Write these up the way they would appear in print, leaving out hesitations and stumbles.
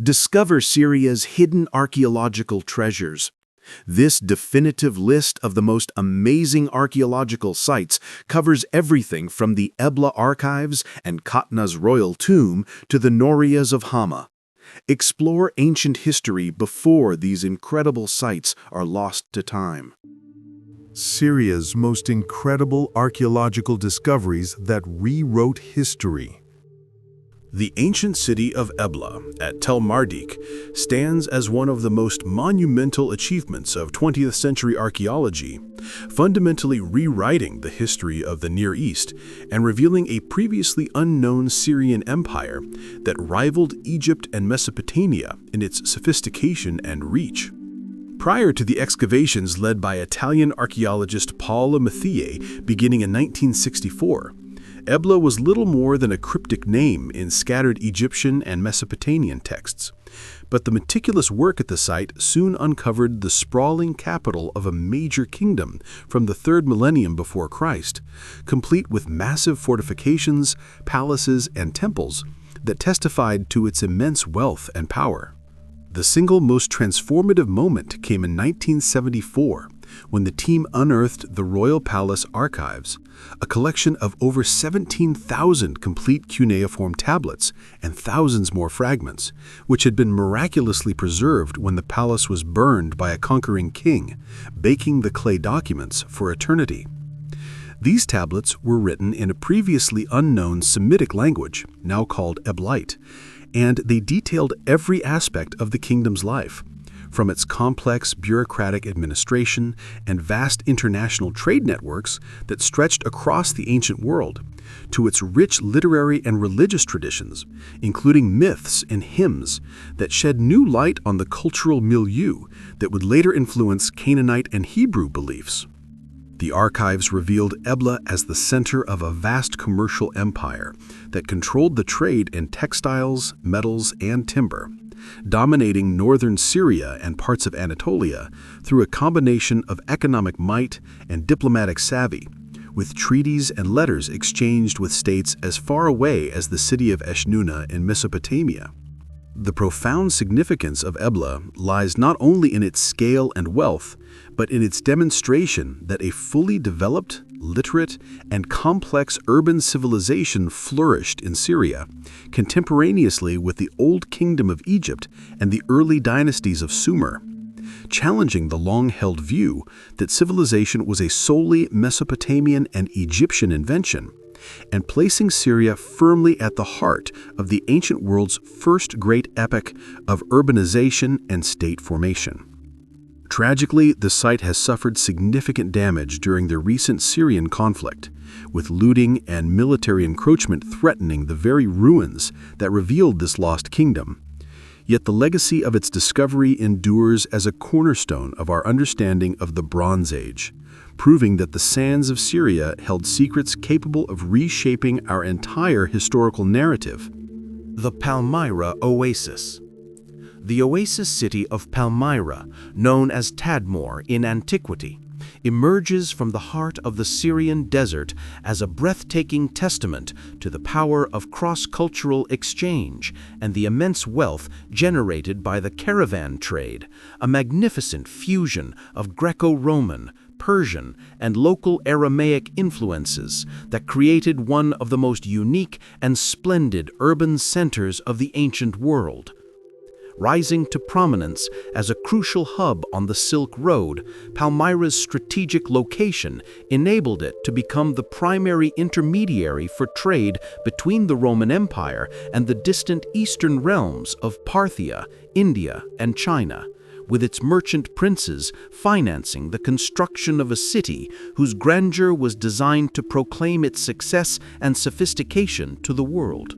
Discover Syria's hidden archaeological treasures. This definitive list of the most amazing archaeological sites covers everything from the Ebla archives and Katna's royal tomb to the Norias of Hama. Explore ancient history before these incredible sites are lost to time. Syria's most incredible archaeological discoveries that rewrote history. The ancient city of Ebla at Tel Mardik stands as one of the most monumental achievements of 20th century archaeology, fundamentally rewriting the history of the Near East and revealing a previously unknown Syrian empire that rivaled Egypt and Mesopotamia in its sophistication and reach. Prior to the excavations led by Italian archaeologist Paolo Mathiei beginning in 1964, Ebla was little more than a cryptic name in scattered Egyptian and Mesopotamian texts. But the meticulous work at the site soon uncovered the sprawling capital of a major kingdom from the 3rd millennium before Christ, complete with massive fortifications, palaces, and temples that testified to its immense wealth and power. The single most transformative moment came in 1974, when the team unearthed the Royal Palace Archives, a collection of over 17,000 complete cuneiform tablets and thousands more fragments, which had been miraculously preserved when the palace was burned by a conquering king, baking the clay documents for eternity. These tablets were written in a previously unknown Semitic language, now called Eblite, and they detailed every aspect of the kingdom's life, from its complex bureaucratic administration and vast international trade networks that stretched across the ancient world, to its rich literary and religious traditions, including myths and hymns that shed new light on the cultural milieu that would later influence Canaanite and Hebrew beliefs. The archives revealed Ebla as the center of a vast commercial empire that controlled the trade in textiles, metals, and timber, dominating northern Syria and parts of Anatolia through a combination of economic might and diplomatic savvy, with treaties and letters exchanged with states as far away as the city of Eshnunna in Mesopotamia. The profound significance of Ebla lies not only in its scale and wealth, but in its demonstration that a fully developed, literate, and complex urban civilization flourished in Syria, contemporaneously with the Old Kingdom of Egypt and the early dynasties of Sumer, challenging the long-held view that civilization was a solely Mesopotamian and Egyptian invention, and placing Syria firmly at the heart of the ancient world's first great epoch of urbanization and state formation. Tragically, the site has suffered significant damage during the recent Syrian conflict, with looting and military encroachment threatening the very ruins that revealed this lost kingdom. Yet the legacy of its discovery endures as a cornerstone of our understanding of the Bronze Age, proving that the sands of Syria held secrets capable of reshaping our entire historical narrative. The Palmyra Oasis. The oasis city of Palmyra, known as Tadmor in antiquity, emerges from the heart of the Syrian desert as a breathtaking testament to the power of cross-cultural exchange and the immense wealth generated by the caravan trade, a magnificent fusion of Greco-Roman, Persian, and local Aramaic influences that created one of the most unique and splendid urban centers of the ancient world. Rising to prominence as a crucial hub on the Silk Road, Palmyra's strategic location enabled it to become the primary intermediary for trade between the Roman Empire and the distant eastern realms of Parthia, India, and China, with its merchant princes financing the construction of a city whose grandeur was designed to proclaim its success and sophistication to the world.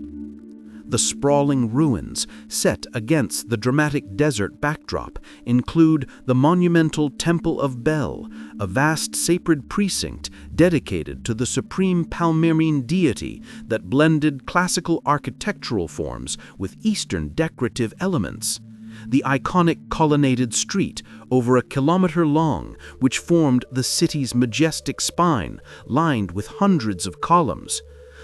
The sprawling ruins, set against the dramatic desert backdrop, include the monumental Temple of Bel, a vast sacred precinct dedicated to the supreme Palmyrene deity that blended classical architectural forms with Eastern decorative elements. The iconic colonnaded street, over a kilometer long, which formed the city's majestic spine, lined with hundreds of columns.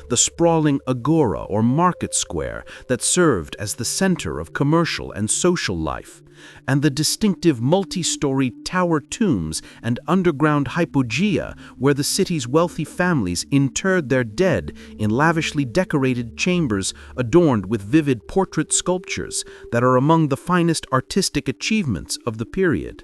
the sprawling agora or market square that served as the center of commercial and social life, and the distinctive multi-story tower tombs and underground hypogea where the city's wealthy families interred their dead in lavishly decorated chambers adorned with vivid portrait sculptures that are among the finest artistic achievements of the period.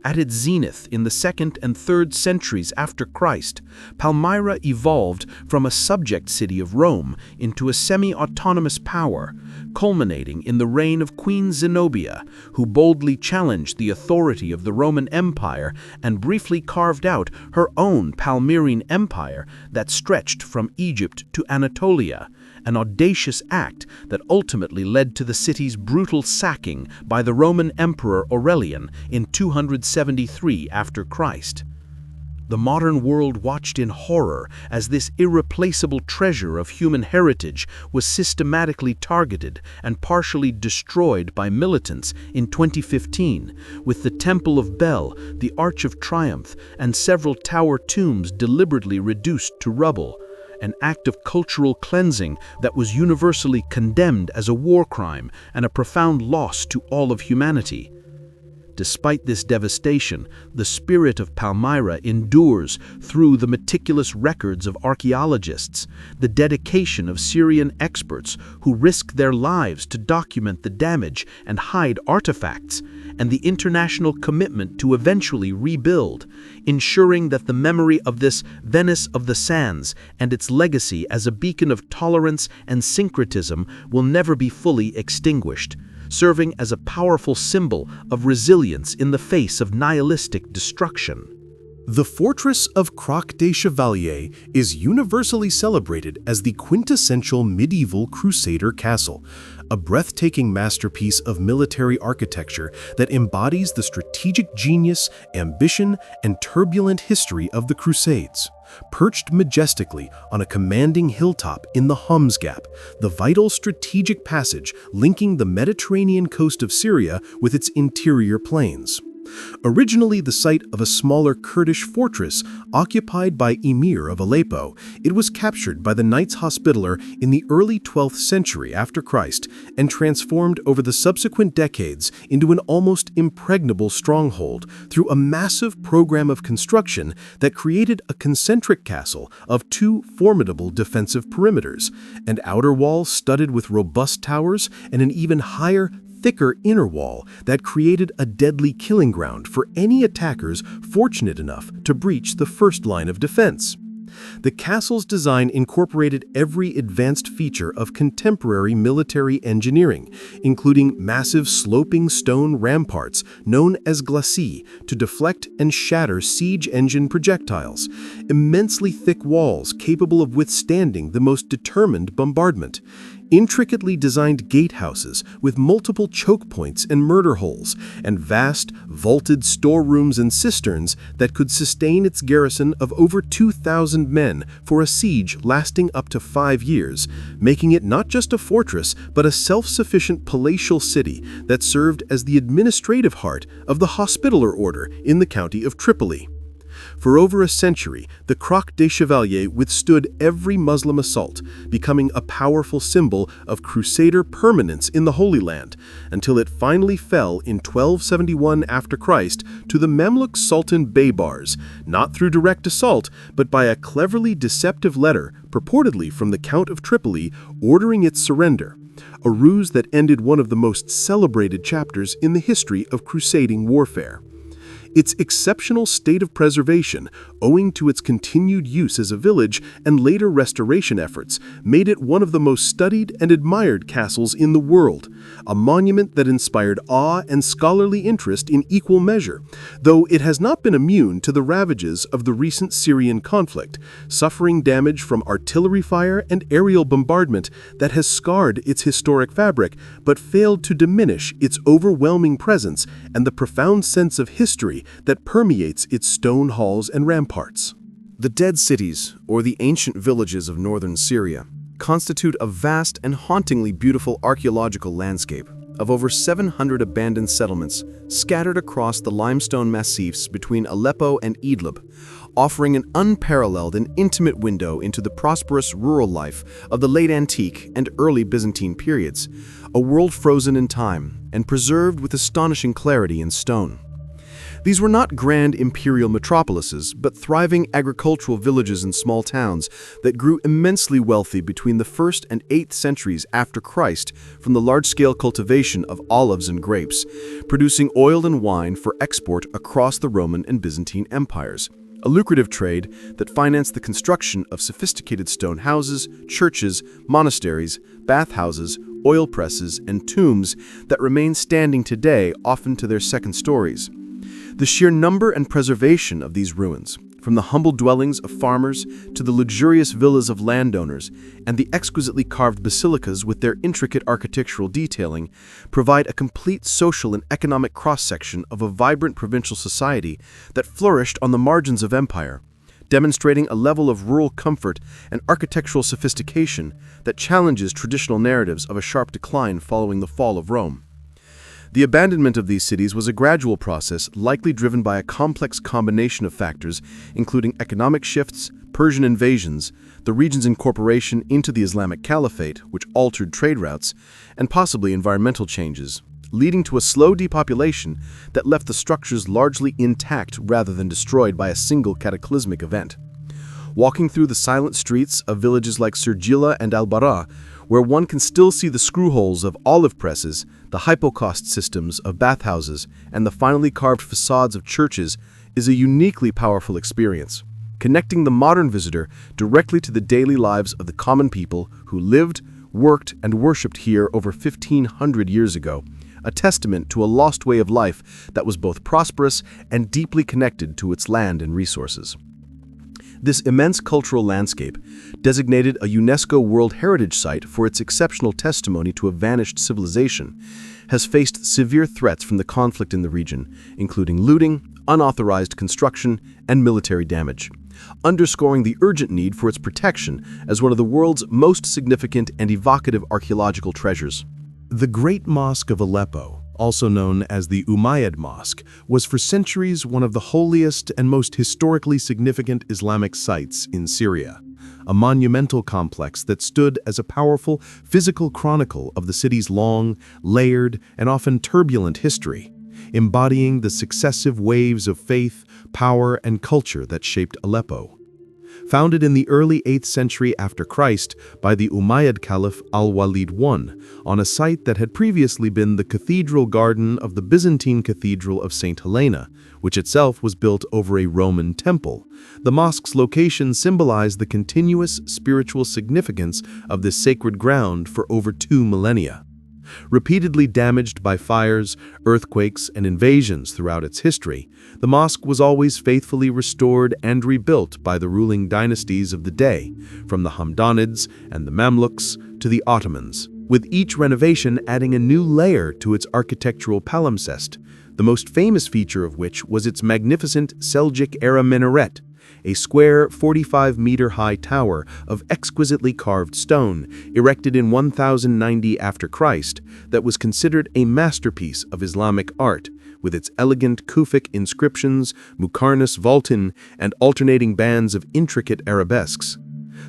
At its zenith in the 2nd and 3rd centuries after Christ, Palmyra evolved from a subject city of Rome into a semi-autonomous power, culminating in the reign of Queen Zenobia, who boldly challenged the authority of the Roman Empire and briefly carved out her own Palmyrene Empire that stretched from Egypt to Anatolia, an audacious act that ultimately led to the city's brutal sacking by the Roman Emperor Aurelian in 273 after Christ. The modern world watched in horror as this irreplaceable treasure of human heritage was systematically targeted and partially destroyed by militants in 2015, with the Temple of Bel, the Arch of Triumph, and several tower tombs deliberately reduced to rubble, an act of cultural cleansing that was universally condemned as a war crime and a profound loss to all of humanity. Despite this devastation, the spirit of Palmyra endures through the meticulous records of archaeologists, the dedication of Syrian experts who risk their lives to document the damage and hide artifacts, and the international commitment to eventually rebuild, ensuring that the memory of this Venice of the Sands and its legacy as a beacon of tolerance and syncretism will never be fully extinguished, serving as a powerful symbol of resilience in the face of nihilistic destruction. The fortress of Krak des Chevaliers is universally celebrated as the quintessential medieval crusader castle, a breathtaking masterpiece of military architecture that embodies the strategic genius, ambition, and turbulent history of the Crusades. Perched majestically on a commanding hilltop in the Hum's Gap, the vital strategic passage linking the Mediterranean coast of Syria with its interior plains. Originally the site of a smaller Kurdish fortress occupied by Emir of Aleppo, it was captured by the Knights Hospitaller in the early 12th century after Christ and transformed over the subsequent decades into an almost impregnable stronghold through a massive program of construction that created a concentric castle of two formidable defensive perimeters, an outer wall studded with robust towers and an even higher, thicker inner wall that created a deadly killing ground for any attackers fortunate enough to breach the first line of defense. The castle's design incorporated every advanced feature of contemporary military engineering, including massive sloping stone ramparts known as glacis to deflect and shatter siege engine projectiles, immensely thick walls capable of withstanding the most determined bombardment, intricately designed gatehouses with multiple choke points and murder holes, and vast, vaulted storerooms and cisterns that could sustain its garrison of over 2,000 men for a siege lasting up to 5 years, making it not just a fortress but a self-sufficient palatial city that served as the administrative heart of the Hospitaller order in the county of Tripoli. For over a century, the Krak des Chevaliers withstood every Muslim assault, becoming a powerful symbol of Crusader permanence in the Holy Land, until it finally fell in 1271 after Christ to the Mamluk Sultan Baybars, not through direct assault, but by a cleverly deceptive letter, purportedly from the Count of Tripoli, ordering its surrender, a ruse that ended one of the most celebrated chapters in the history of crusading warfare. Its exceptional state of preservation, owing to its continued use as a village and later restoration efforts, made it one of the most studied and admired castles in the world, a monument that inspired awe and scholarly interest in equal measure, though it has not been immune to the ravages of the recent Syrian conflict, suffering damage from artillery fire and aerial bombardment that has scarred its historic fabric but failed to diminish its overwhelming presence and the profound sense of history that permeates its stone halls and ramparts. The dead cities, or the ancient villages of northern Syria, constitute a vast and hauntingly beautiful archaeological landscape of over 700 abandoned settlements scattered across the limestone massifs between Aleppo and Idlib, offering an unparalleled and intimate window into the prosperous rural life of the late antique and early Byzantine periods, a world frozen in time and preserved with astonishing clarity in stone. These were not grand imperial metropolises, but thriving agricultural villages and small towns that grew immensely wealthy between the 1st and 8th centuries after Christ from the large-scale cultivation of olives and grapes, producing oil and wine for export across the Roman and Byzantine empires. A lucrative trade that financed the construction of sophisticated stone houses, churches, monasteries, bathhouses, oil presses, and tombs that remain standing today, often to their second stories. The sheer number and preservation of these ruins, from the humble dwellings of farmers to the luxurious villas of landowners and the exquisitely carved basilicas with their intricate architectural detailing, provide a complete social and economic cross-section of a vibrant provincial society that flourished on the margins of empire, demonstrating a level of rural comfort and architectural sophistication that challenges traditional narratives of a sharp decline following the fall of Rome. The abandonment of these cities was a gradual process, likely driven by a complex combination of factors, including economic shifts, Persian invasions, the region's incorporation into the Islamic Caliphate, which altered trade routes, and possibly environmental changes, leading to a slow depopulation that left the structures largely intact rather than destroyed by a single cataclysmic event. Walking through the silent streets of villages like Serjila and Al-Bara, where one can still see the screw holes of olive presses, the hypocaust systems of bathhouses, and the finely carved facades of churches, is a uniquely powerful experience, connecting the modern visitor directly to the daily lives of the common people who lived, worked, and worshipped here over 1,500 years ago, a testament to a lost way of life that was both prosperous and deeply connected to its land and resources. This immense cultural landscape, designated a UNESCO World Heritage Site for its exceptional testimony to a vanished civilization, has faced severe threats from the conflict in the region, including looting, unauthorized construction, and military damage, underscoring the urgent need for its protection as one of the world's most significant and evocative archaeological treasures. The Great Mosque of Aleppo, also known as the Umayyad Mosque, was for centuries one of the holiest and most historically significant Islamic sites in Syria, a monumental complex that stood as a powerful physical chronicle of the city's long, layered, and often turbulent history, embodying the successive waves of faith, power, and culture that shaped Aleppo. Founded in the early 8th century after Christ by the Umayyad Caliph Al-Walid I, on a site that had previously been the cathedral garden of the Byzantine Cathedral of St. Helena, which itself was built over a Roman temple, the mosque's location symbolized the continuous spiritual significance of this sacred ground for over 2 millennia. Repeatedly damaged by fires, earthquakes, and invasions throughout its history, the mosque was always faithfully restored and rebuilt by the ruling dynasties of the day, from the Hamdanids and the Mamluks to the Ottomans, with each renovation adding a new layer to its architectural palimpsest, the most famous feature of which was its magnificent Seljuk-era minaret, a square 45-meter-high tower of exquisitely carved stone erected in 1090 after Christ that was considered a masterpiece of Islamic art, with its elegant Kufic inscriptions, Muqarnas vaulting, and alternating bands of intricate arabesques.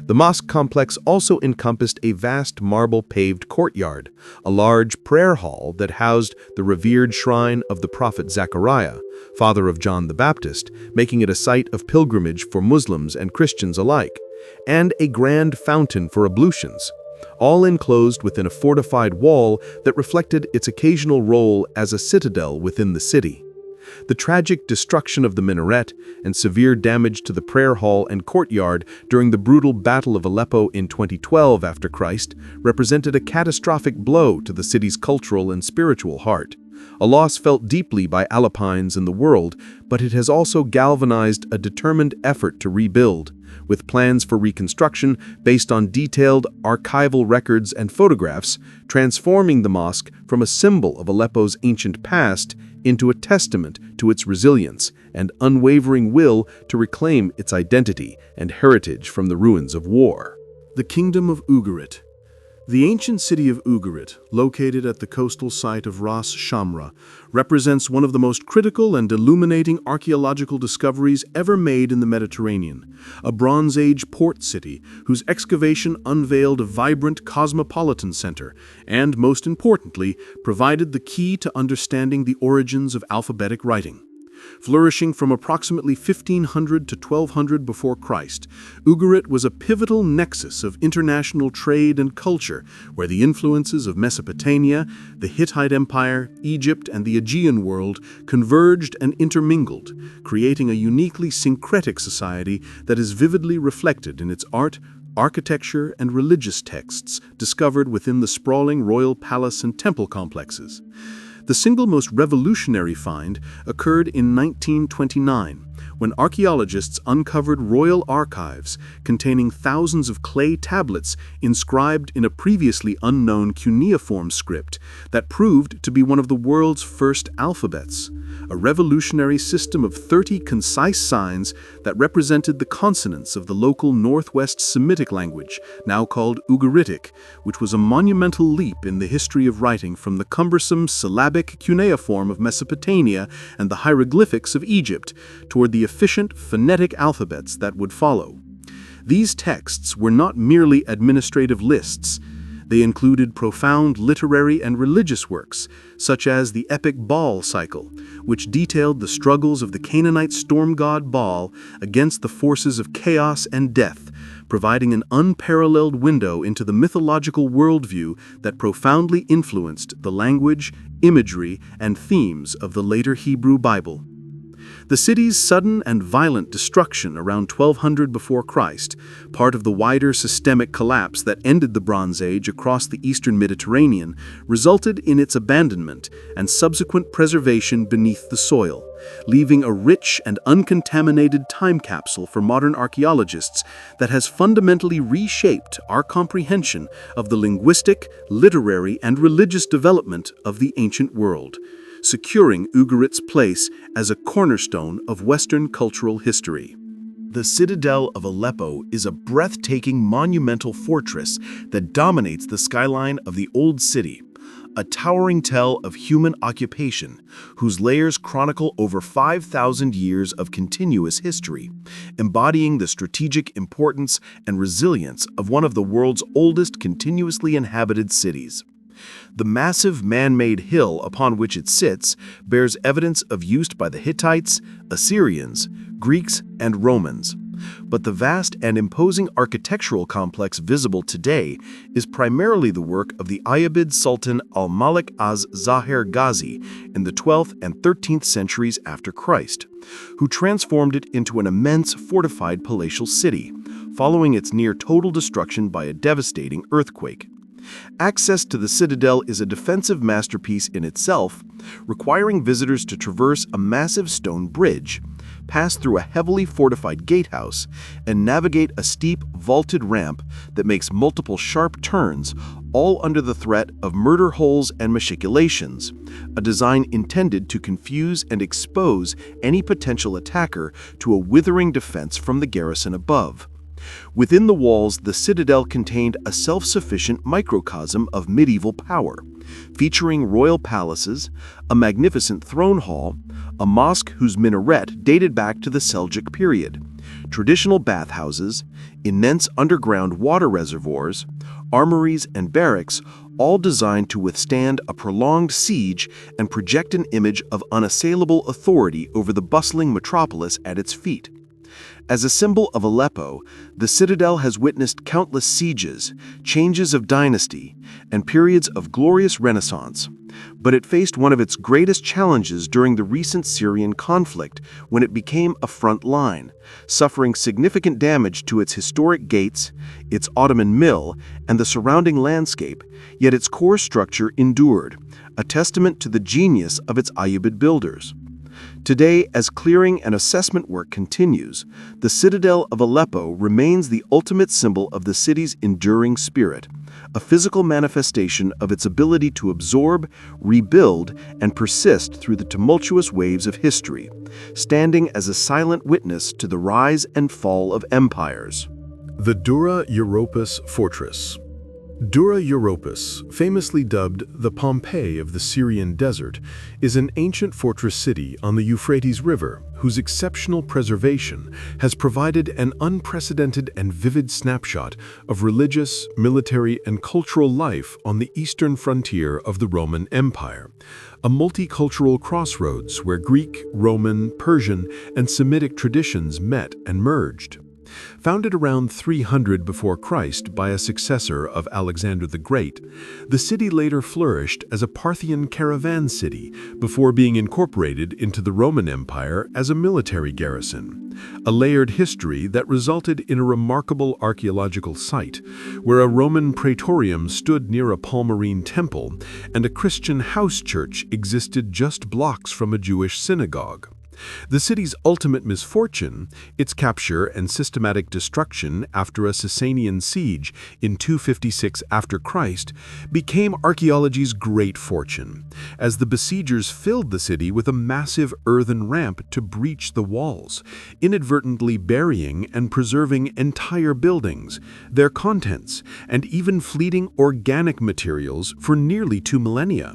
The mosque complex also encompassed a vast marble-paved courtyard, a large prayer hall that housed the revered shrine of the prophet Zechariah, father of John the Baptist, making it a site of pilgrimage for Muslims and Christians alike, and a grand fountain for ablutions, all enclosed within a fortified wall that reflected its occasional role as a citadel within the city. The tragic destruction of the minaret and severe damage to the prayer hall and courtyard during the brutal Battle of Aleppo in 2012 after Christ represented a catastrophic blow to the city's cultural and spiritual heart, a loss felt deeply by Aleppines in the world, but it has also galvanized a determined effort to rebuild, with plans for reconstruction based on detailed archival records and photographs, transforming the mosque from a symbol of Aleppo's ancient past into a testament to its resilience and unwavering will to reclaim its identity and heritage from the ruins of war. The Kingdom of Ugarit. The ancient city of Ugarit, located at the coastal site of Ras Shamra, represents one of the most critical and illuminating archaeological discoveries ever made in the Mediterranean, a Bronze Age port city whose excavation unveiled a vibrant cosmopolitan center and, most importantly, provided the key to understanding the origins of alphabetic writing. Flourishing from approximately 1500 to 1200 before Christ, Ugarit was a pivotal nexus of international trade and culture where the influences of Mesopotamia, the Hittite Empire, Egypt, and the Aegean world converged and intermingled, creating a uniquely syncretic society that is vividly reflected in its art, architecture, and religious texts discovered within the sprawling royal palace and temple complexes. The single most revolutionary find occurred in 1929, when archaeologists uncovered royal archives containing thousands of clay tablets inscribed in a previously unknown cuneiform script that proved to be one of the world's first alphabets, a revolutionary system of 30 concise signs that represented the consonants of the local Northwest Semitic language, now called Ugaritic, which was a monumental leap in the history of writing from the cumbersome syllabic cuneiform of Mesopotamia and the hieroglyphics of Egypt toward the efficient phonetic alphabets that would follow. These texts were not merely administrative lists. They included profound literary and religious works, such as the epic Baal cycle, which detailed the struggles of the Canaanite storm god Baal against the forces of chaos and death, providing an unparalleled window into the mythological worldview that profoundly influenced the language, imagery, and themes of the later Hebrew Bible. The city's sudden and violent destruction around 1200 before Christ, part of the wider systemic collapse that ended the Bronze Age across the eastern Mediterranean, resulted in its abandonment and subsequent preservation beneath the soil, leaving a rich and uncontaminated time capsule for modern archaeologists that has fundamentally reshaped our comprehension of the linguistic, literary, and religious development of the ancient world, securing Ugarit's place as a cornerstone of Western cultural history. The Citadel of Aleppo is a breathtaking monumental fortress that dominates the skyline of the Old City, a towering tell of human occupation whose layers chronicle over 5,000 years of continuous history, embodying the strategic importance and resilience of one of the world's oldest continuously inhabited cities. The massive man-made hill upon which it sits bears evidence of use by the Hittites, Assyrians, Greeks, and Romans. But the vast and imposing architectural complex visible today is primarily the work of the Ayyubid Sultan al-Malik az-Zahir Ghazi in the 12th and 13th centuries after Christ, who transformed it into an immense fortified palatial city, following its near-total destruction by a devastating earthquake. Access to the citadel is a defensive masterpiece in itself, requiring visitors to traverse a massive stone bridge, pass through a heavily fortified gatehouse, and navigate a steep, vaulted ramp that makes multiple sharp turns, all under the threat of murder holes and machicolations, a design intended to confuse and expose any potential attacker to a withering defense from the garrison above. Within the walls, the citadel contained a self-sufficient microcosm of medieval power, featuring royal palaces, a magnificent throne hall, a mosque whose minaret dated back to the Seljuk period, traditional bathhouses, immense underground water reservoirs, armories, and barracks, all designed to withstand a prolonged siege and project an image of unassailable authority over the bustling metropolis at its feet. As a symbol of Aleppo, the citadel has witnessed countless sieges, changes of dynasty, and periods of glorious renaissance, but it faced one of its greatest challenges during the recent Syrian conflict when it became a front line, suffering significant damage to its historic gates, its Ottoman mill, and the surrounding landscape, yet its core structure endured, a testament to the genius of its Ayyubid builders. Today, as clearing and assessment work continues, the Citadel of Aleppo remains the ultimate symbol of the city's enduring spirit, a physical manifestation of its ability to absorb, rebuild, and persist through the tumultuous waves of history, standing as a silent witness to the rise and fall of empires. The Dura-Europos fortress. Dura-Europos, famously dubbed the Pompeii of the Syrian desert, is an ancient fortress city on the Euphrates River whose exceptional preservation has provided an unprecedented and vivid snapshot of religious, military, and cultural life on the eastern frontier of the Roman Empire, a multicultural crossroads where Greek, Roman, Persian, and Semitic traditions met and merged. Founded around 300 before Christ by a successor of Alexander the Great, the city later flourished as a Parthian caravan city before being incorporated into the Roman Empire as a military garrison, a layered history that resulted in a remarkable archaeological site, where a Roman praetorium stood near a Palmyrene temple and a Christian house church existed just blocks from a Jewish synagogue. The city's ultimate misfortune, its capture and systematic destruction after a Sasanian siege in 256 after Christ, became archaeology's great fortune, as the besiegers filled the city with a massive earthen ramp to breach the walls, inadvertently burying and preserving entire buildings, their contents, and even fleeting organic materials for nearly 2 millennia.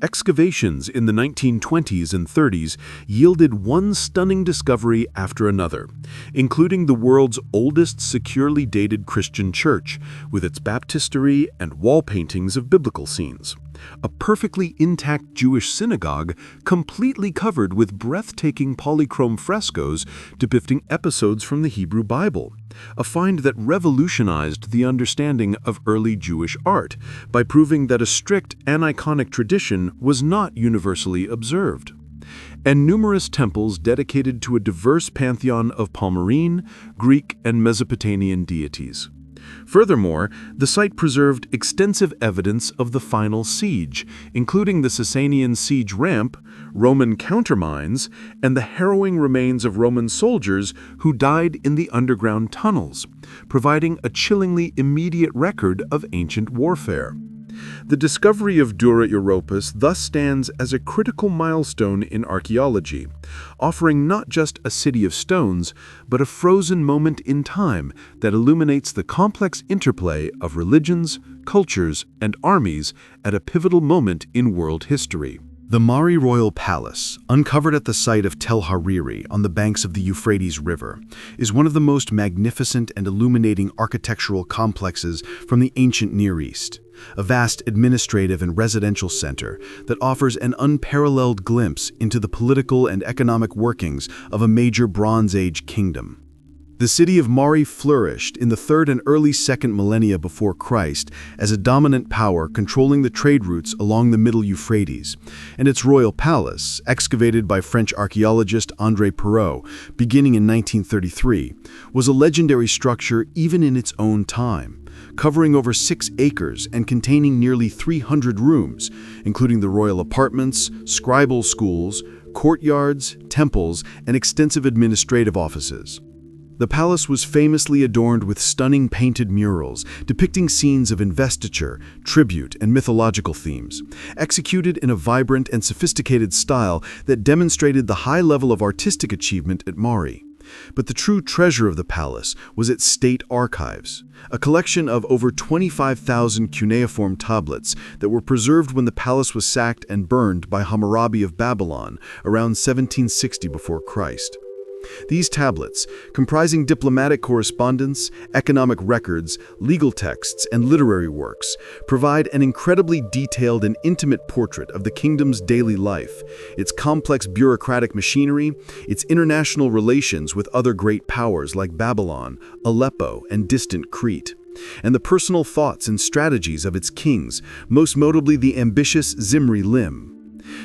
Excavations in the 1920s and 30s yielded one stunning discovery after another, including the world's oldest securely dated Christian church, with its baptistery and wall paintings of biblical scenes. A perfectly intact Jewish synagogue completely covered with breathtaking polychrome frescoes depicting episodes from the Hebrew Bible, a find that revolutionized the understanding of early Jewish art by proving that a strict aniconic tradition was not universally observed. And numerous temples dedicated to a diverse pantheon of Palmyrene, Greek, and Mesopotamian deities. Furthermore, the site preserved extensive evidence of the final siege, including the Sasanian siege ramp, Roman countermines, and the harrowing remains of Roman soldiers who died in the underground tunnels, providing a chillingly immediate record of ancient warfare. The discovery of Dura-Europos thus stands as a critical milestone in archaeology, offering not just a city of stones, but a frozen moment in time that illuminates the complex interplay of religions, cultures, and armies at a pivotal moment in world history. The Mari Royal Palace, uncovered at the site of Tel Hariri on the banks of the Euphrates River, is one of the most magnificent and illuminating architectural complexes from the ancient Near East, a vast administrative and residential center that offers an unparalleled glimpse into the political and economic workings of a major Bronze Age kingdom. The city of Mari flourished in the 3rd and early 2nd millennia before Christ as a dominant power controlling the trade routes along the Middle Euphrates, and its royal palace, excavated by French archaeologist André Perrault beginning in 1933, was a legendary structure even in its own time, covering over 6 acres and containing nearly 300 rooms, including the royal apartments, scribal schools, courtyards, temples, and extensive administrative offices. The palace was famously adorned with stunning painted murals depicting scenes of investiture, tribute, and mythological themes, executed in a vibrant and sophisticated style that demonstrated the high level of artistic achievement at Mari. But the true treasure of the palace was its state archives, a collection of over 25,000 cuneiform tablets that were preserved when the palace was sacked and burned by Hammurabi of Babylon around 1760 before Christ. These tablets, comprising diplomatic correspondence, economic records, legal texts, and literary works, provide an incredibly detailed and intimate portrait of the kingdom's daily life, its complex bureaucratic machinery, its international relations with other great powers like Babylon, Aleppo, and distant Crete, and the personal thoughts and strategies of its kings, most notably the ambitious Zimri Lim.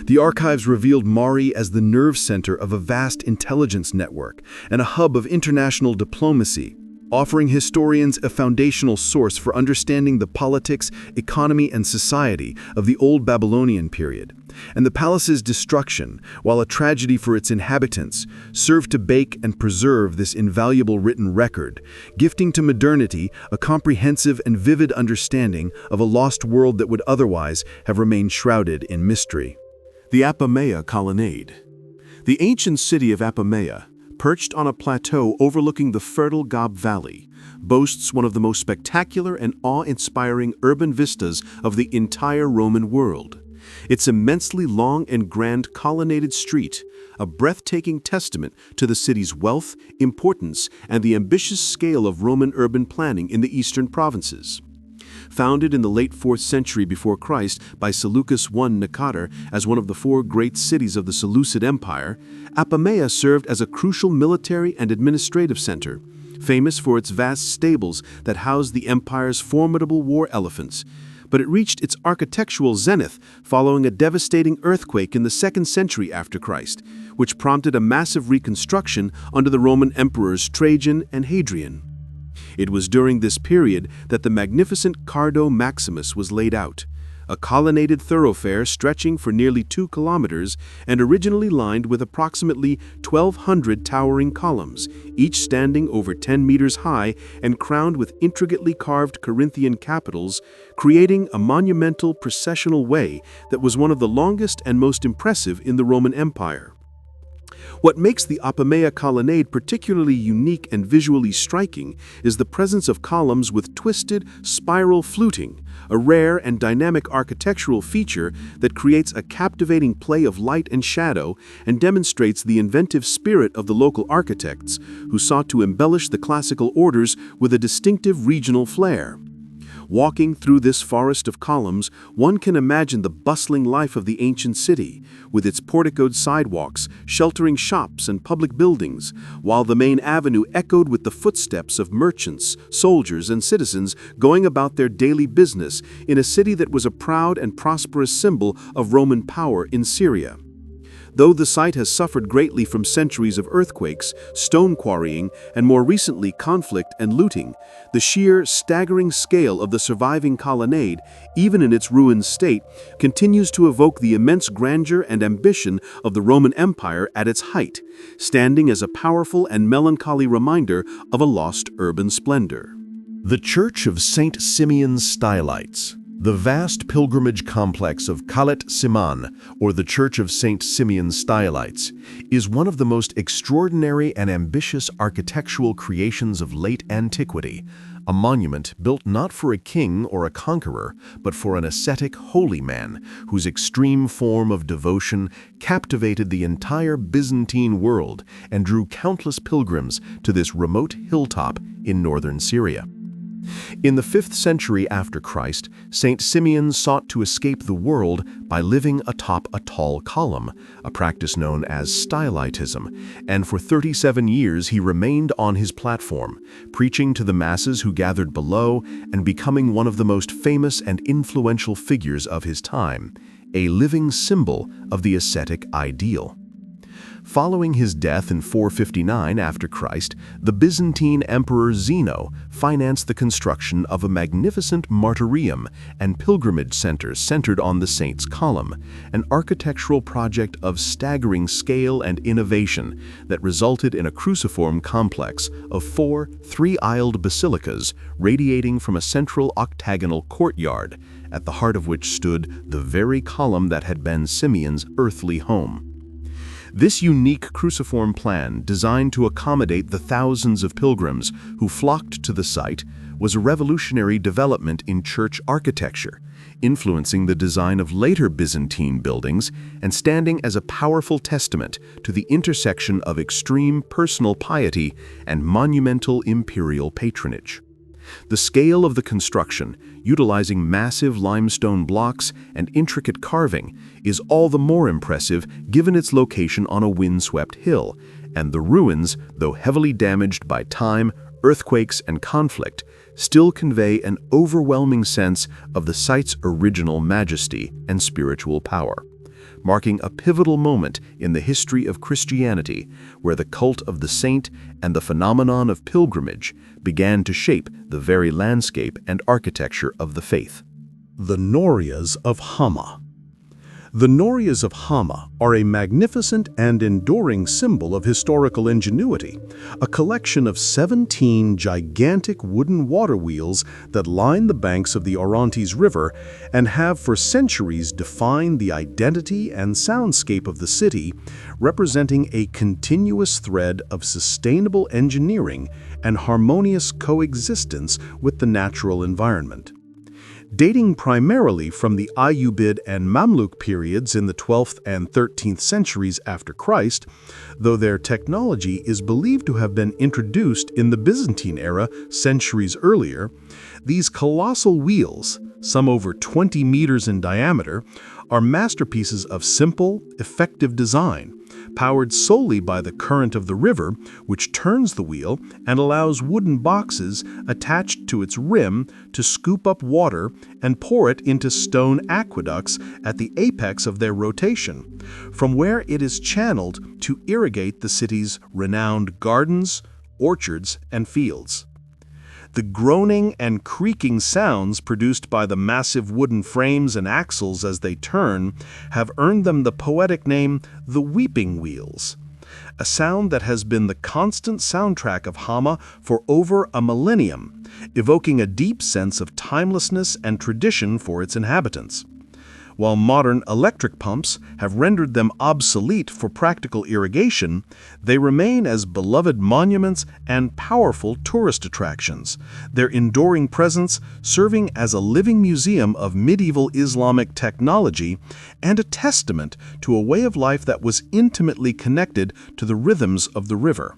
The archives revealed Mari as the nerve center of a vast intelligence network and a hub of international diplomacy, offering historians a foundational source for understanding the politics, economy, and society of the Old Babylonian period. And the palace's destruction, while a tragedy for its inhabitants, served to bake and preserve this invaluable written record, gifting to modernity a comprehensive and vivid understanding of a lost world that would otherwise have remained shrouded in mystery. The Apamea colonnade. The ancient city of Apamea, perched on a plateau overlooking the fertile Gob Valley, boasts one of the most spectacular and awe-inspiring urban vistas of the entire Roman world. Its immensely long and grand colonnaded street, a breathtaking testament to the city's wealth, importance, and the ambitious scale of Roman urban planning in the eastern provinces. Founded in the late 4th century before Christ by Seleucus I Nicator as one of the 4 great cities of the Seleucid Empire, Apamea served as a crucial military and administrative center, famous for its vast stables that housed the empire's formidable war elephants. But it reached its architectural zenith following a devastating earthquake in the 2nd century after Christ, which prompted a massive reconstruction under the Roman emperors Trajan and Hadrian. It was during this period that the magnificent Cardo Maximus was laid out, a colonnaded thoroughfare stretching for nearly 2 kilometers and originally lined with approximately 1,200 towering columns, each standing over 10 meters high and crowned with intricately carved Corinthian capitals, creating a monumental processional way that was one of the longest and most impressive in the Roman Empire. What makes the Apamea colonnade particularly unique and visually striking is the presence of columns with twisted, spiral fluting, a rare and dynamic architectural feature that creates a captivating play of light and shadow and demonstrates the inventive spirit of the local architects, who sought to embellish the classical orders with a distinctive regional flair. Walking through this forest of columns, one can imagine the bustling life of the ancient city, with its porticoed sidewalks sheltering shops and public buildings, while the main avenue echoed with the footsteps of merchants, soldiers, and citizens going about their daily business in a city that was a proud and prosperous symbol of Roman power in Syria. Though the site has suffered greatly from centuries of earthquakes, stone quarrying, and more recently conflict and looting, the sheer, staggering scale of the surviving colonnade, even in its ruined state, continues to evoke the immense grandeur and ambition of the Roman Empire at its height, standing as a powerful and melancholy reminder of a lost urban splendor. The Church of St. Simeon Stylites. The vast pilgrimage complex of Khalet Siman, or the Church of St. Simeon Stylites, is one of the most extraordinary and ambitious architectural creations of late antiquity, a monument built not for a king or a conqueror, but for an ascetic holy man whose extreme form of devotion captivated the entire Byzantine world and drew countless pilgrims to this remote hilltop in northern Syria. In the 5th century after Christ, St. Simeon sought to escape the world by living atop a tall column, a practice known as stylitism, and for 37 years he remained on his platform, preaching to the masses who gathered below and becoming one of the most famous and influential figures of his time, a living symbol of the ascetic ideal. Following his death in 459 after Christ, the Byzantine Emperor Zeno financed the construction of a magnificent martyrium and pilgrimage center centered on the Saint's Column, an architectural project of staggering scale and innovation that resulted in a cruciform complex of 4 three-aisled basilicas radiating from a central octagonal courtyard, at the heart of which stood the very column that had been Simeon's earthly home. This unique cruciform plan, designed to accommodate the thousands of pilgrims who flocked to the site, was a revolutionary development in church architecture, influencing the design of later Byzantine buildings and standing as a powerful testament to the intersection of extreme personal piety and monumental imperial patronage. The scale of the construction, utilizing massive limestone blocks and intricate carving, is all the more impressive given its location on a windswept hill, and the ruins, though heavily damaged by time, earthquakes, and conflict, still convey an overwhelming sense of the site's original majesty and spiritual power, marking a pivotal moment in the history of Christianity, where the cult of the saint and the phenomenon of pilgrimage began to shape the very landscape and architecture of the faith. The Norias of Hama. The Norias of Hama are a magnificent and enduring symbol of historical ingenuity, a collection of 17 gigantic wooden water wheels that line the banks of the Orontes River and have for centuries defined the identity and soundscape of the city, representing a continuous thread of sustainable engineering and harmonious coexistence with the natural environment. Dating primarily from the Ayyubid and Mamluk periods in the 12th and 13th centuries after Christ, though their technology is believed to have been introduced in the Byzantine era centuries earlier, these colossal wheels, some over 20 meters in diameter, are masterpieces of simple, effective design, powered solely by the current of the river, which turns the wheel and allows wooden boxes attached to its rim to scoop up water and pour it into stone aqueducts at the apex of their rotation, from where it is channeled to irrigate the city's renowned gardens, orchards, and fields. The groaning and creaking sounds produced by the massive wooden frames and axles as they turn have earned them the poetic name the Weeping Wheels, a sound that has been the constant soundtrack of Hama for over a millennium, evoking a deep sense of timelessness and tradition for its inhabitants. While modern electric pumps have rendered them obsolete for practical irrigation, they remain as beloved monuments and powerful tourist attractions, their enduring presence serving as a living museum of medieval Islamic technology and a testament to a way of life that was intimately connected to the rhythms of the river.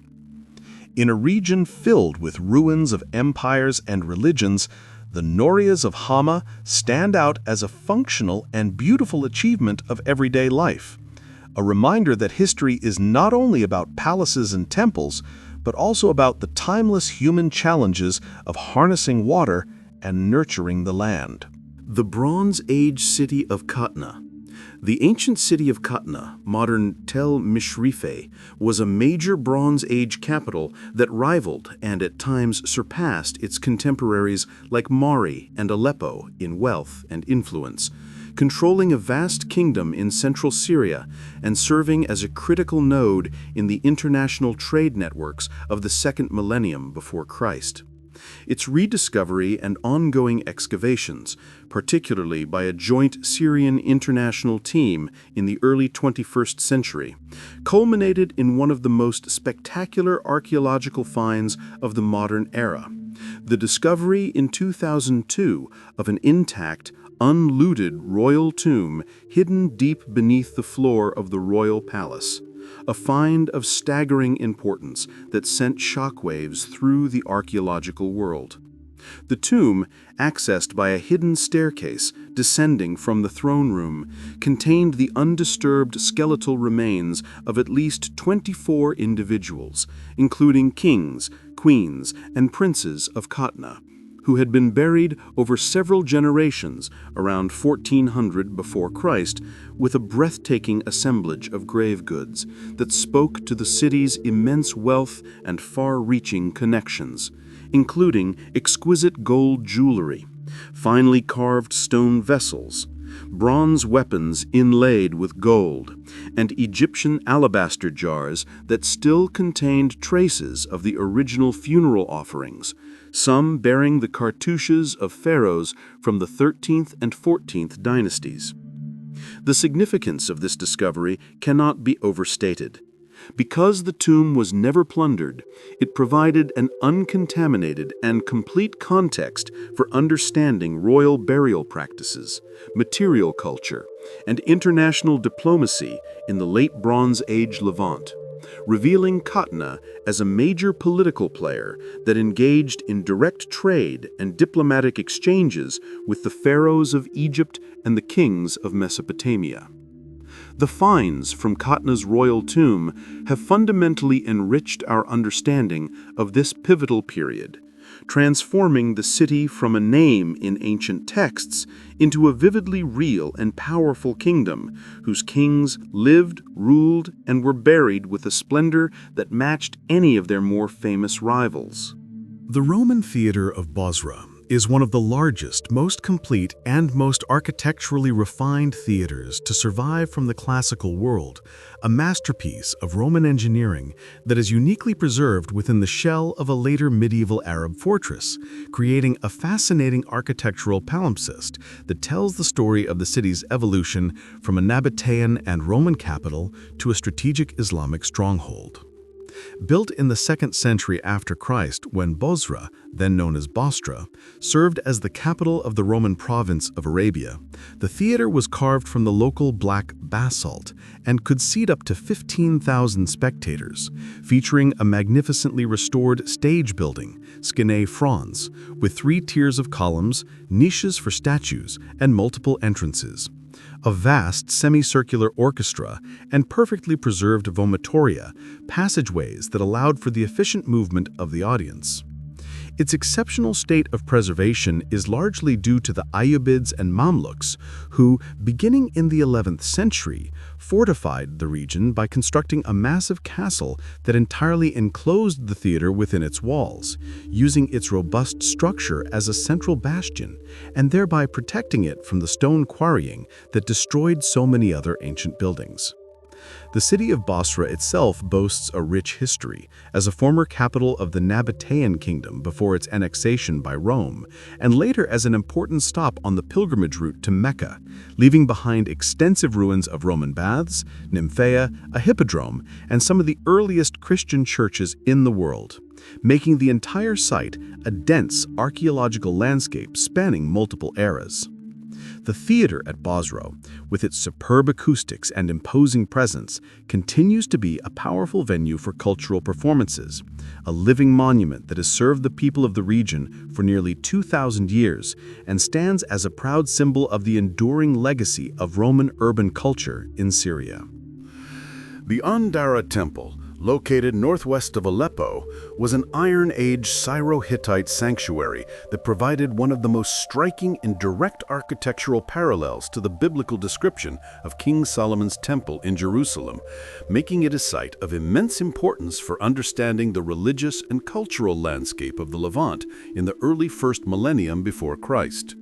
In a region filled with ruins of empires and religions, the Norias of Hama stand out as a functional and beautiful achievement of everyday life, a reminder that history is not only about palaces and temples, but also about the timeless human challenges of harnessing water and nurturing the land. The Bronze Age city of Katna. The ancient city of Katna, modern Tel Mishrife, was a major Bronze Age capital that rivaled and at times surpassed its contemporaries like Mari and Aleppo in wealth and influence, controlling a vast kingdom in central Syria and serving as a critical node in the international trade networks of the second millennium before Christ. Its rediscovery and ongoing excavations, particularly by a joint Syrian international team in the early 21st century, culminated in one of the most spectacular archaeological finds of the modern era: the discovery in 2002 of an intact, unlooted royal tomb hidden deep beneath the floor of the royal palace. A find of staggering importance that sent shockwaves through the archaeological world. The tomb, accessed by a hidden staircase descending from the throne room, contained the undisturbed skeletal remains of at least 24 individuals, including kings, queens, and princes of Qatna, who had been buried over several generations around 1400 before Christ, with a breathtaking assemblage of grave goods that spoke to the city's immense wealth and far-reaching connections, including exquisite gold jewelry, finely carved stone vessels, bronze weapons inlaid with gold, and Egyptian alabaster jars that still contained traces of the original funeral offerings, some bearing the cartouches of pharaohs from the 13th and 14th dynasties. The significance of this discovery cannot be overstated. Because the tomb was never plundered, it provided an uncontaminated and complete context for understanding royal burial practices, material culture, and international diplomacy in the late Bronze Age Levant, revealing Katna as a major political player that engaged in direct trade and diplomatic exchanges with the pharaohs of Egypt and the kings of Mesopotamia. The finds from Katna's royal tomb have fundamentally enriched our understanding of this pivotal period, transforming the city from a name in ancient texts into a vividly real and powerful kingdom whose kings lived, ruled, and were buried with a splendor that matched any of their more famous rivals. The Roman theater of Bosra is one of the largest, most complete, and most architecturally refined theaters to survive from the classical world, a masterpiece of Roman engineering that is uniquely preserved within the shell of a later medieval Arab fortress, creating a fascinating architectural palimpsest that tells the story of the city's evolution from a Nabatean and Roman capital to a strategic Islamic stronghold. Built in the 2nd century after Christ when Bosra, then known as Bosra, served as the capital of the Roman province of Arabia, the theater was carved from the local black basalt and could seat up to 15,000 spectators, featuring a magnificently restored stage building, Skene fronds, with 3 tiers of columns, niches for statues, and multiple entrances. A vast semicircular orchestra and perfectly preserved vomitoria, passageways that allowed for the efficient movement of the audience. Its exceptional state of preservation is largely due to the Ayyubids and Mamluks, who, beginning in the 11th century, fortified the region by constructing a massive castle that entirely enclosed the theater within its walls, using its robust structure as a central bastion, and thereby protecting it from the stone quarrying that destroyed so many other ancient buildings. The city of Bosra itself boasts a rich history, as a former capital of the Nabatean kingdom before its annexation by Rome, and later as an important stop on the pilgrimage route to Mecca, leaving behind extensive ruins of Roman baths, nymphaea, a hippodrome, and some of the earliest Christian churches in the world, making the entire site a dense archaeological landscape spanning multiple eras. The theater at Bosra, with its superb acoustics and imposing presence, continues to be a powerful venue for cultural performances, a living monument that has served the people of the region for nearly 2,000 years and stands as a proud symbol of the enduring legacy of Roman urban culture in Syria. The Andara Temple, located northwest of Aleppo, was an Iron Age Syro-Hittite sanctuary that provided one of the most striking and direct architectural parallels to the biblical description of King Solomon's temple in Jerusalem, making it a site of immense importance for understanding the religious and cultural landscape of the Levant in the early 1st millennium before Christ.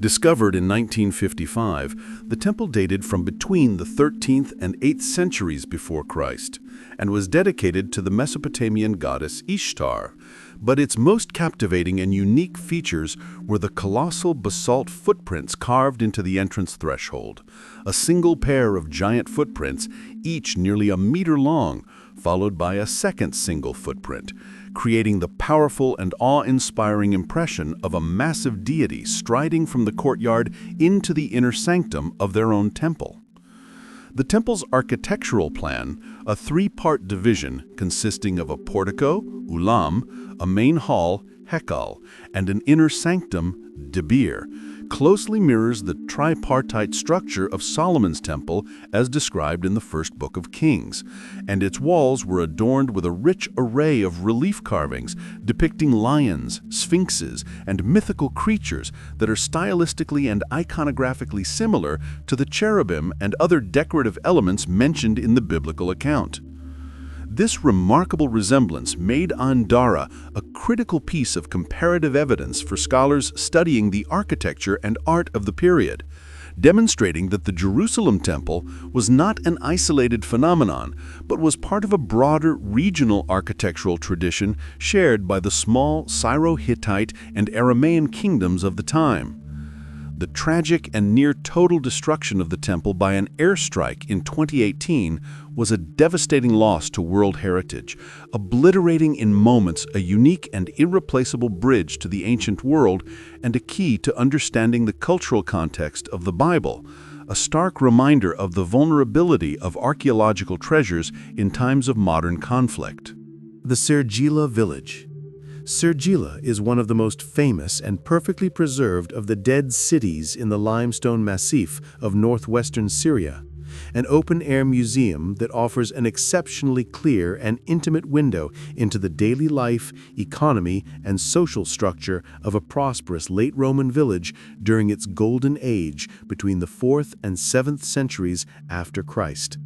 Discovered in 1955, the temple dated from between the 13th and 8th centuries before Christ and was dedicated to the Mesopotamian goddess Ishtar. But its most captivating and unique features were the colossal basalt footprints carved into the entrance threshold, a single pair of giant footprints, each nearly a meter long, followed by a second single footprint, creating the powerful and awe-inspiring impression of a massive deity striding from the courtyard into the inner sanctum of their own temple. The temple's architectural plan, a 3-part division consisting of a portico, ulam, a main hall, hekal, and an inner sanctum, debir, closely mirrors the tripartite structure of Solomon's temple as described in the first book of Kings, and its walls were adorned with a rich array of relief carvings depicting lions, sphinxes, and mythical creatures that are stylistically and iconographically similar to the cherubim and other decorative elements mentioned in the biblical account. This remarkable resemblance made Andara a critical piece of comparative evidence for scholars studying the architecture and art of the period, demonstrating that the Jerusalem temple was not an isolated phenomenon, but was part of a broader regional architectural tradition shared by the small Syro-Hittite and Aramaean kingdoms of the time. The tragic and near-total destruction of the temple by an airstrike in 2018 was a devastating loss to world heritage, obliterating in moments a unique and irreplaceable bridge to the ancient world and a key to understanding the cultural context of the Bible, a stark reminder of the vulnerability of archaeological treasures in times of modern conflict. The Serjila village. Serjila is one of the most famous and perfectly preserved of the dead cities in the limestone massif of northwestern Syria, an open-air museum that offers an exceptionally clear and intimate window into the daily life, economy, and social structure of a prosperous late Roman village during its golden age between the 4th and 7th centuries after Christ.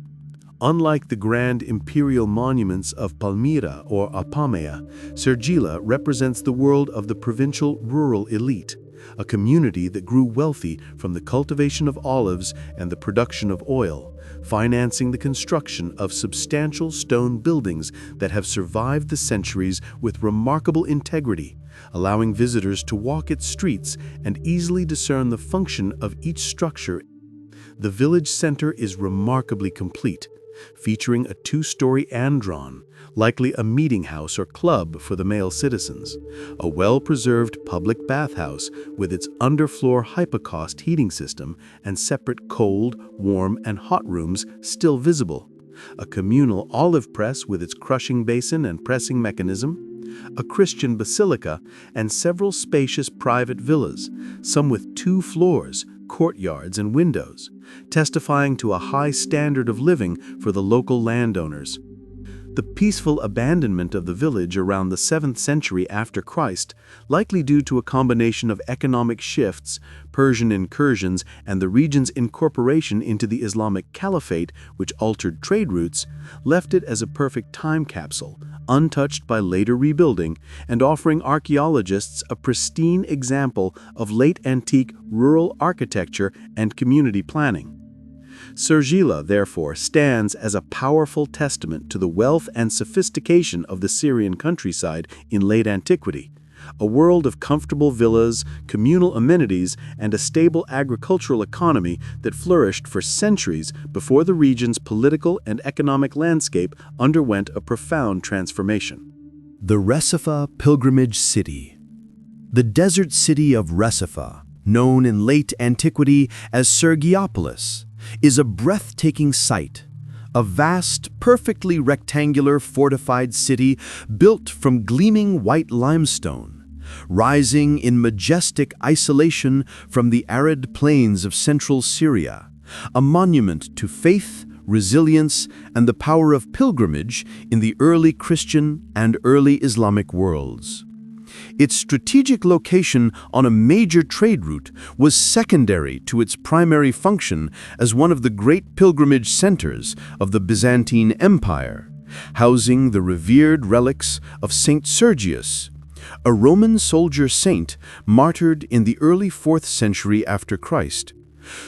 Unlike the grand imperial monuments of Palmyra or Apamea, Serjila represents the world of the provincial rural elite, a community that grew wealthy from the cultivation of olives and the production of oil, financing the construction of substantial stone buildings that have survived the centuries with remarkable integrity, allowing visitors to walk its streets and easily discern the function of each structure. The village center is remarkably complete, featuring a two-story andron, likely a meeting house or club for the male citizens, a well-preserved public bathhouse with its underfloor hypocaust heating system and separate cold, warm, and hot rooms still visible, a communal olive press with its crushing basin and pressing mechanism, a Christian basilica, and several spacious private villas, some with 2 floors, courtyards, and windows, testifying to a high standard of living for the local landowners. The peaceful abandonment of the village around the 7th century after Christ, likely due to a combination of economic shifts, Persian incursions, and the region's incorporation into the Islamic Caliphate, which altered trade routes, left it as a perfect time capsule, untouched by later rebuilding, and offering archaeologists a pristine example of late antique rural architecture and community planning. Serjila, therefore, stands as a powerful testament to the wealth and sophistication of the Syrian countryside in late antiquity, a world of comfortable villas, communal amenities, and a stable agricultural economy that flourished for centuries before the region's political and economic landscape underwent a profound transformation. The Resafa Pilgrimage City. The desert city of Resafa, known in late antiquity as Serjiopolis, is a breathtaking sight, a vast, perfectly rectangular fortified city built from gleaming white limestone, rising in majestic isolation from the arid plains of central Syria, a monument to faith, resilience, and the power of pilgrimage in the early Christian and early Islamic worlds. Its strategic location on a major trade route was secondary to its primary function as one of the great pilgrimage centers of the Byzantine Empire, housing the revered relics of Saint Sergius, a Roman soldier saint martyred in the early 4th century after Christ,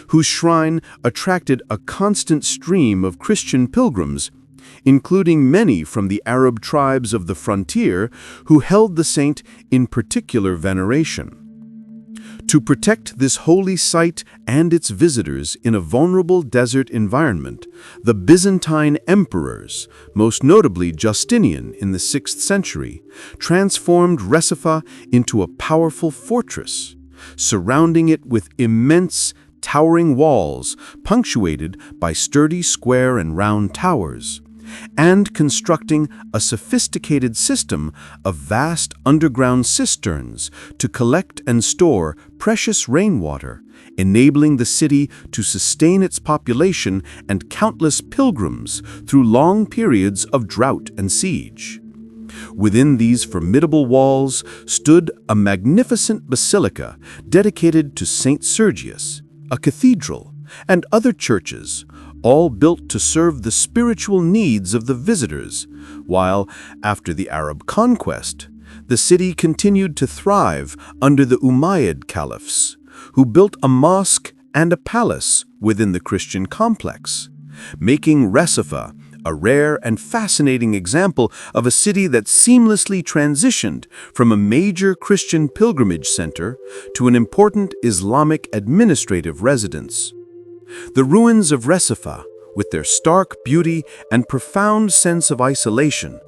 whose shrine attracted a constant stream of Christian pilgrims, including many from the Arab tribes of the frontier who held the saint in particular veneration. To protect this holy site and its visitors in a vulnerable desert environment, the Byzantine emperors, most notably Justinian in the 6th century, transformed Resafa into a powerful fortress, surrounding it with immense, towering walls punctuated by sturdy square and round towers, and constructing a sophisticated system of vast underground cisterns to collect and store precious rainwater, enabling the city to sustain its population and countless pilgrims through long periods of drought and siege. Within these formidable walls stood a magnificent basilica dedicated to Saint Sergius, a cathedral, and other churches, all built to serve the spiritual needs of the visitors, while, after the Arab conquest, the city continued to thrive under the Umayyad caliphs, who built a mosque and a palace within the Christian complex, making Resafa a rare and fascinating example of a city that seamlessly transitioned from a major Christian pilgrimage center to an important Islamic administrative residence. The ruins of Resafa, with their stark beauty and profound sense of isolation,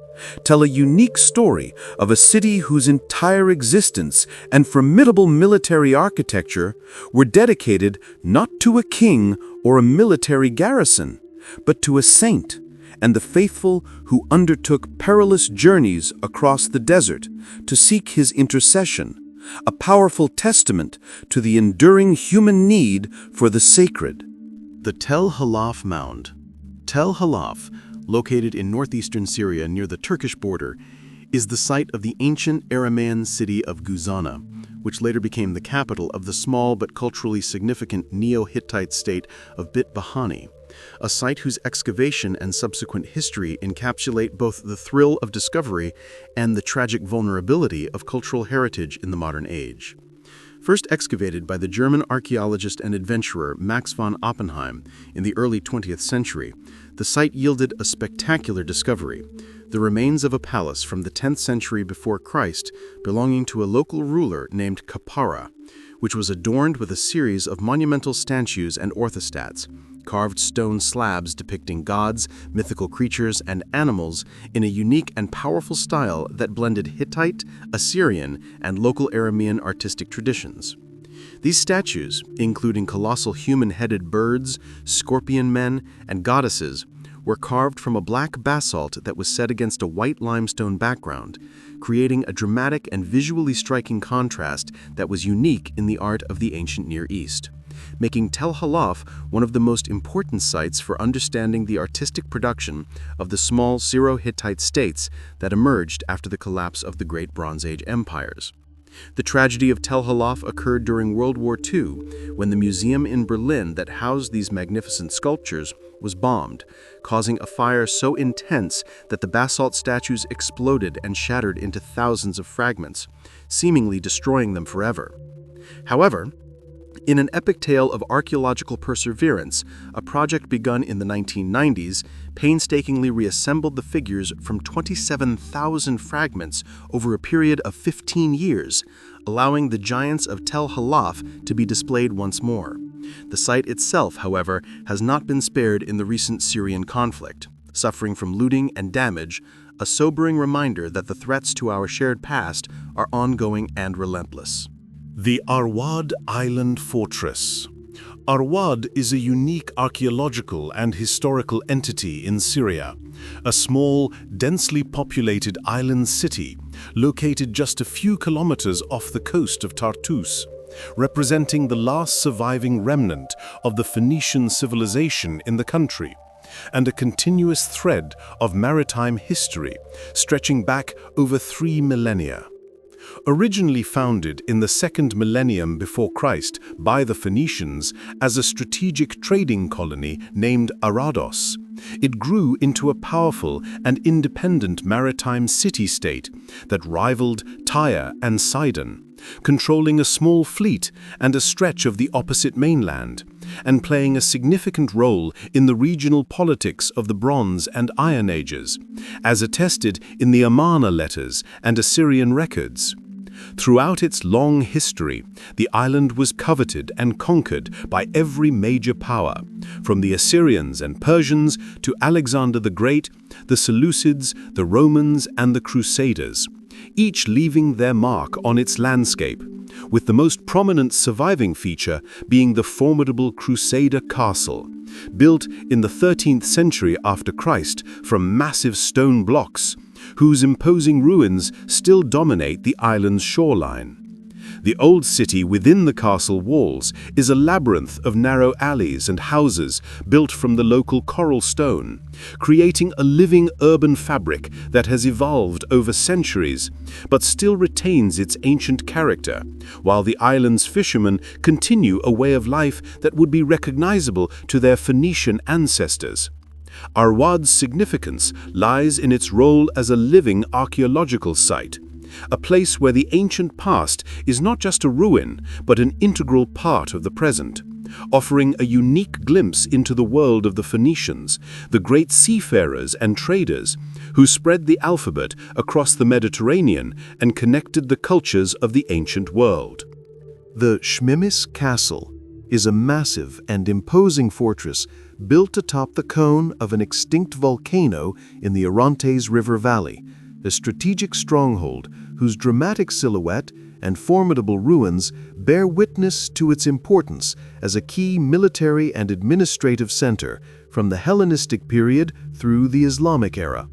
tell a unique story of a city whose entire existence and formidable military architecture were dedicated not to a king or a military garrison, but to a saint and the faithful who undertook perilous journeys across the desert to seek his intercession, a powerful testament to the enduring human need for the sacred. The Tel Halaf mound. Tel Halaf, located in northeastern Syria near the Turkish border, is the site of the ancient Aramaean city of Guzana, which later became the capital of the small but culturally significant Neo-Hittite state of Bit Bahani, a site whose excavation and subsequent history encapsulate both the thrill of discovery and the tragic vulnerability of cultural heritage in the modern age. First excavated by the German archaeologist and adventurer Max von Oppenheim in the early 20th century, the site yielded a spectacular discovery: the remains of a palace from the 10th century before Christ belonging to a local ruler named Kapara, which was adorned with a series of monumental statues and orthostats, carved stone slabs depicting gods, mythical creatures, and animals in a unique and powerful style that blended Hittite, Assyrian, and local Aramean artistic traditions. These statues, including colossal human-headed birds, scorpion men, and goddesses, were carved from a black basalt that was set against a white limestone background, creating a dramatic and visually striking contrast that was unique in the art of the ancient Near East, making Tel Halaf one of the most important sites for understanding the artistic production of the small Syro-Hittite states that emerged after the collapse of the Great Bronze Age empires. The tragedy of Tel Halaf occurred during World War II, when the museum in Berlin that housed these magnificent sculptures was bombed, causing a fire so intense that the basalt statues exploded and shattered into thousands of fragments, seemingly destroying them forever. However, in an epic tale of archaeological perseverance, a project begun in the 1990s painstakingly reassembled the figures from 27,000 fragments over a period of 15 years, allowing the giants of Tel Halaf to be displayed once more. The site itself, however, has not been spared in the recent Syrian conflict, suffering from looting and damage, a sobering reminder that the threats to our shared past are ongoing and relentless. The Arwad Island Fortress. Arwad is a unique archaeological and historical entity in Syria, a small, densely populated island city located just a few kilometers off the coast of Tartus, representing the last surviving remnant of the Phoenician civilization in the country, and a continuous thread of maritime history stretching back over 3 millennia. Originally founded in the 2nd millennium before Christ by the Phoenicians as a strategic trading colony named Arados, it grew into a powerful and independent maritime city-state that rivaled Tyre and Sidon, controlling a small fleet and a stretch of the opposite mainland, and playing a significant role in the regional politics of the Bronze and Iron Ages, as attested in the Amarna letters and Assyrian records. Throughout its long history, the island was coveted and conquered by every major power, from the Assyrians and Persians to Alexander the Great, the Seleucids, the Romans, and the Crusaders, each leaving their mark on its landscape, with the most prominent surviving feature being the formidable Crusader castle, built in the 13th century after Christ from massive stone blocks, whose imposing ruins still dominate the island's shoreline. The old city within the castle walls is a labyrinth of narrow alleys and houses built from the local coral stone, creating a living urban fabric that has evolved over centuries, but still retains its ancient character, while the island's fishermen continue a way of life that would be recognizable to their Phoenician ancestors. Arwad's significance lies in its role as a living archaeological site, a place where the ancient past is not just a ruin, but an integral part of the present, offering a unique glimpse into the world of the Phoenicians, the great seafarers and traders, who spread the alphabet across the Mediterranean and connected the cultures of the ancient world. The Shmemis Castle is a massive and imposing fortress built atop the cone of an extinct volcano in the Orontes River Valley, a strategic stronghold whose dramatic silhouette and formidable ruins bear witness to its importance as a key military and administrative center from the Hellenistic period through the Islamic era.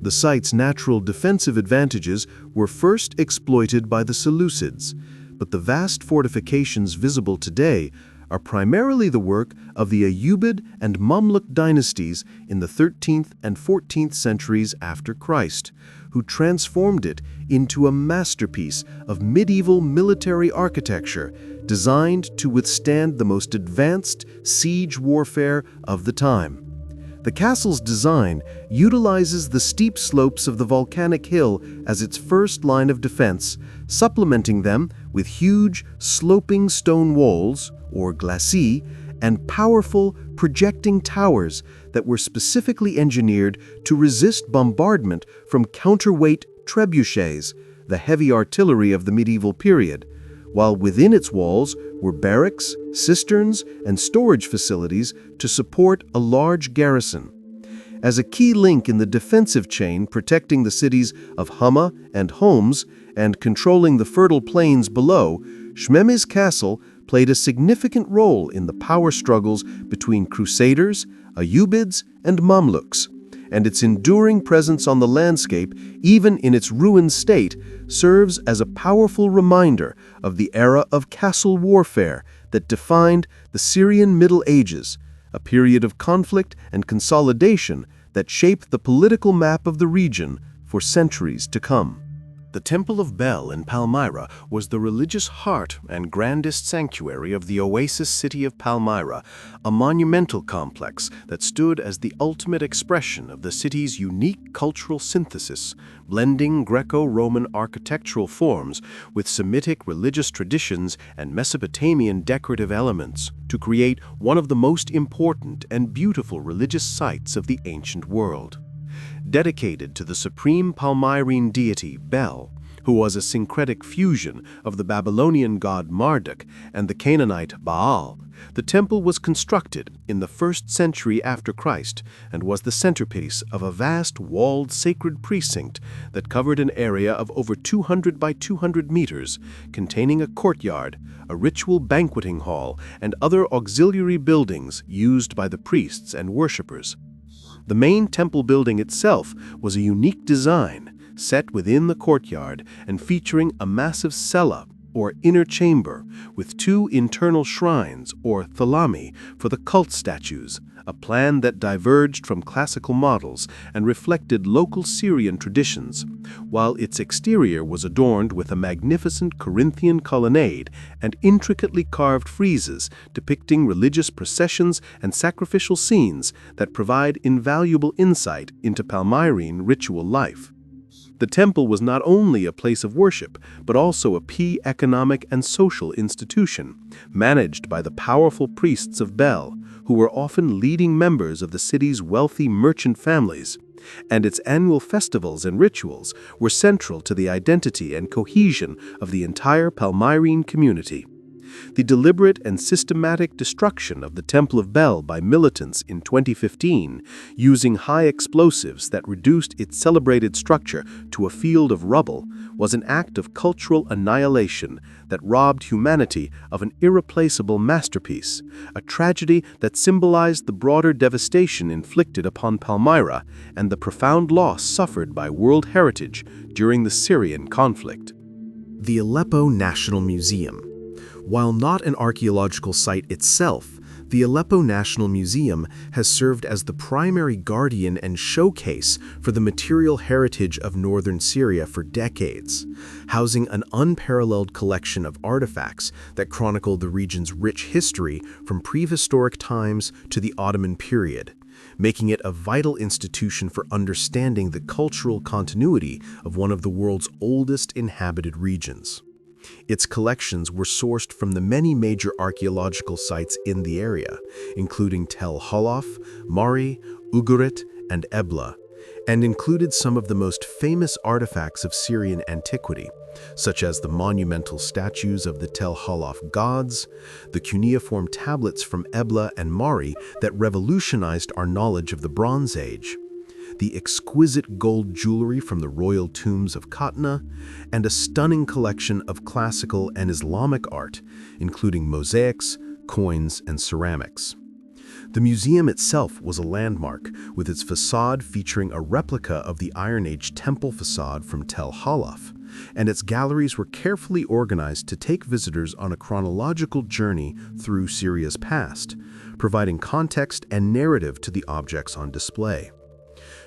The site's natural defensive advantages were first exploited by the Seleucids, but the vast fortifications visible today are primarily the work of the Ayyubid and Mamluk dynasties in the 13th and 14th centuries after Christ, who transformed it into a masterpiece of medieval military architecture designed to withstand the most advanced siege warfare of the time. The castle's design utilizes the steep slopes of the volcanic hill as its first line of defense, supplementing them with huge, sloping stone walls, or glacis, and powerful, projecting towers that were specifically engineered to resist bombardment from counterweight trebuchets, the heavy artillery of the medieval period, while within its walls were barracks, cisterns, and storage facilities to support a large garrison. As a key link in the defensive chain protecting the cities of Hama and Homs and controlling the fertile plains below, Shmemis Castle played a significant role in the power struggles between Crusaders, Ayyubids, and Mamluks, and its enduring presence on the landscape, even in its ruined state, serves as a powerful reminder of the era of castle warfare that defined the Syrian Middle Ages, a period of conflict and consolidation that shaped the political map of the region for centuries to come. The Temple of Bel in Palmyra was the religious heart and grandest sanctuary of the oasis city of Palmyra, a monumental complex that stood as the ultimate expression of the city's unique cultural synthesis, blending Greco-Roman architectural forms with Semitic religious traditions and Mesopotamian decorative elements to create one of the most important and beautiful religious sites of the ancient world. Dedicated to the supreme Palmyrene deity Bel, who was a syncretic fusion of the Babylonian god Marduk and the Canaanite Baal, the temple was constructed in the 1st century after Christ and was the centerpiece of a vast walled sacred precinct that covered an area of over 200 by 200 meters, containing a courtyard, a ritual banqueting hall, and other auxiliary buildings used by the priests and worshippers. The main temple building itself was a unique design, set within the courtyard and featuring a massive cella, or inner chamber, with 2 internal shrines, or thalami, for the cult statues, a plan that diverged from classical models and reflected local Syrian traditions, while its exterior was adorned with a magnificent Corinthian colonnade and intricately carved friezes depicting religious processions and sacrificial scenes that provide invaluable insight into Palmyrene ritual life. The temple was not only a place of worship, but also a key economic and social institution, managed by the powerful priests of Bel, who were often leading members of the city's wealthy merchant families, and its annual festivals and rituals were central to the identity and cohesion of the entire Palmyrene community. The deliberate and systematic destruction of the Temple of Bel by militants in 2015, using high explosives that reduced its celebrated structure to a field of rubble, was an act of cultural annihilation that robbed humanity of an irreplaceable masterpiece, a tragedy that symbolized the broader devastation inflicted upon Palmyra and the profound loss suffered by world heritage during the Syrian conflict. The Aleppo National Museum. While not an archaeological site itself, the Aleppo National Museum has served as the primary guardian and showcase for the material heritage of northern Syria for decades, housing an unparalleled collection of artifacts that chronicle the region's rich history from prehistoric times to the Ottoman period, making it a vital institution for understanding the cultural continuity of one of the world's oldest inhabited regions. Its collections were sourced from the many major archaeological sites in the area, including Tel Halaf, Mari, Ugarit, and Ebla, and included some of the most famous artifacts of Syrian antiquity, such as the monumental statues of the Tel Halaf gods, the cuneiform tablets from Ebla and Mari that revolutionized our knowledge of the Bronze Age, the exquisite gold jewelry from the royal tombs of Katna, and a stunning collection of classical and Islamic art, including mosaics, coins, and ceramics. The museum itself was a landmark, with its facade featuring a replica of the Iron Age temple facade from Tel Halaf, and its galleries were carefully organized to take visitors on a chronological journey through Syria's past, providing context and narrative to the objects on display.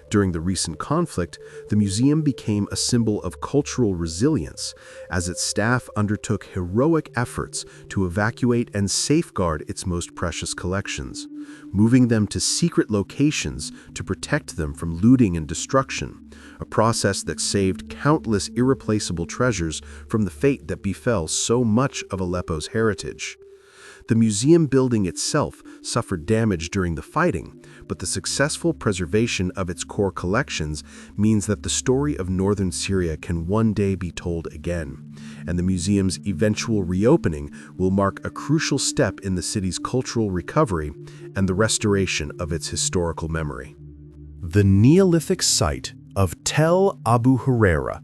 During the recent conflict, the museum became a symbol of cultural resilience, as its staff undertook heroic efforts to evacuate and safeguard its most precious collections, moving them to secret locations to protect them from looting and destruction, a process that saved countless irreplaceable treasures from the fate that befell so much of Aleppo's heritage. The museum building itself suffered damage during the fighting, but the successful preservation of its core collections means that the story of northern Syria can one day be told again, and the museum's eventual reopening will mark a crucial step in the city's cultural recovery and the restoration of its historical memory. The Neolithic site of Tel Abu Hureyra.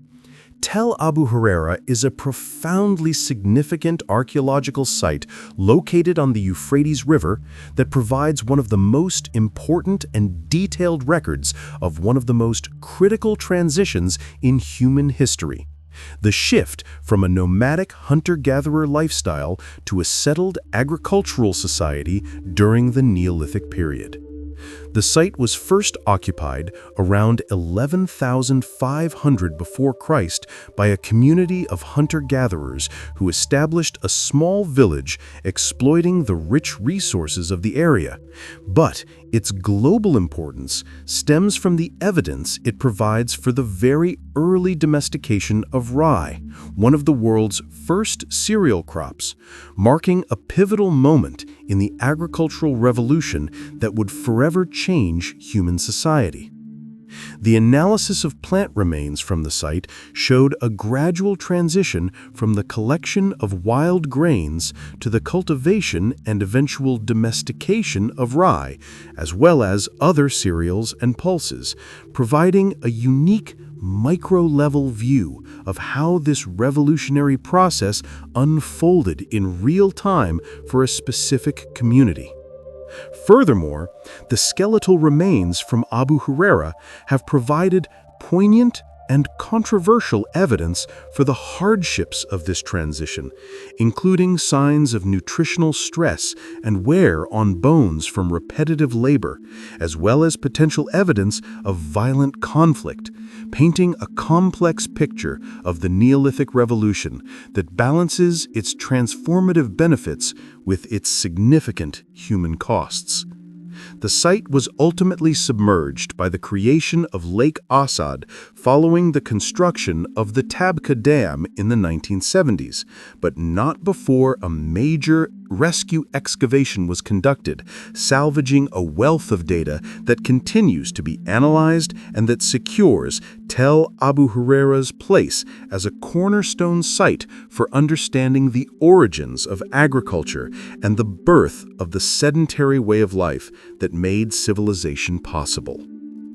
Tel Abu Hureyra is a profoundly significant archaeological site located on the Euphrates River that provides one of the most important and detailed records of one of the most critical transitions in human history: the shift from a nomadic hunter-gatherer lifestyle to a settled agricultural society during the Neolithic period. The site was first occupied around 11,500 before Christ by a community of hunter-gatherers who established a small village exploiting the rich resources of the area. But its global importance stems from the evidence it provides for the very early domestication of rye, one of the world's first cereal crops, marking a pivotal moment in the agricultural revolution that would forever change human society. The analysis of plant remains from the site showed a gradual transition from the collection of wild grains to the cultivation and eventual domestication of rye, as well as other cereals and pulses, providing a unique micro-level view of how this revolutionary process unfolded in real time for a specific community. Furthermore, the skeletal remains from Abu Hureyra have provided poignant and controversial evidence for the hardships of this transition, including signs of nutritional stress and wear on bones from repetitive labor, as well as potential evidence of violent conflict, painting a complex picture of the Neolithic Revolution that balances its transformative benefits with its significant human costs. The site was ultimately submerged by the creation of Lake Assad following the construction of the Tabqa Dam in the 1970s, but not before a major rescue excavation was conducted, salvaging a wealth of data that continues to be analyzed and that secures Tel Abu Hureyra's place as a cornerstone site for understanding the origins of agriculture and the birth of the sedentary way of life that made civilization possible.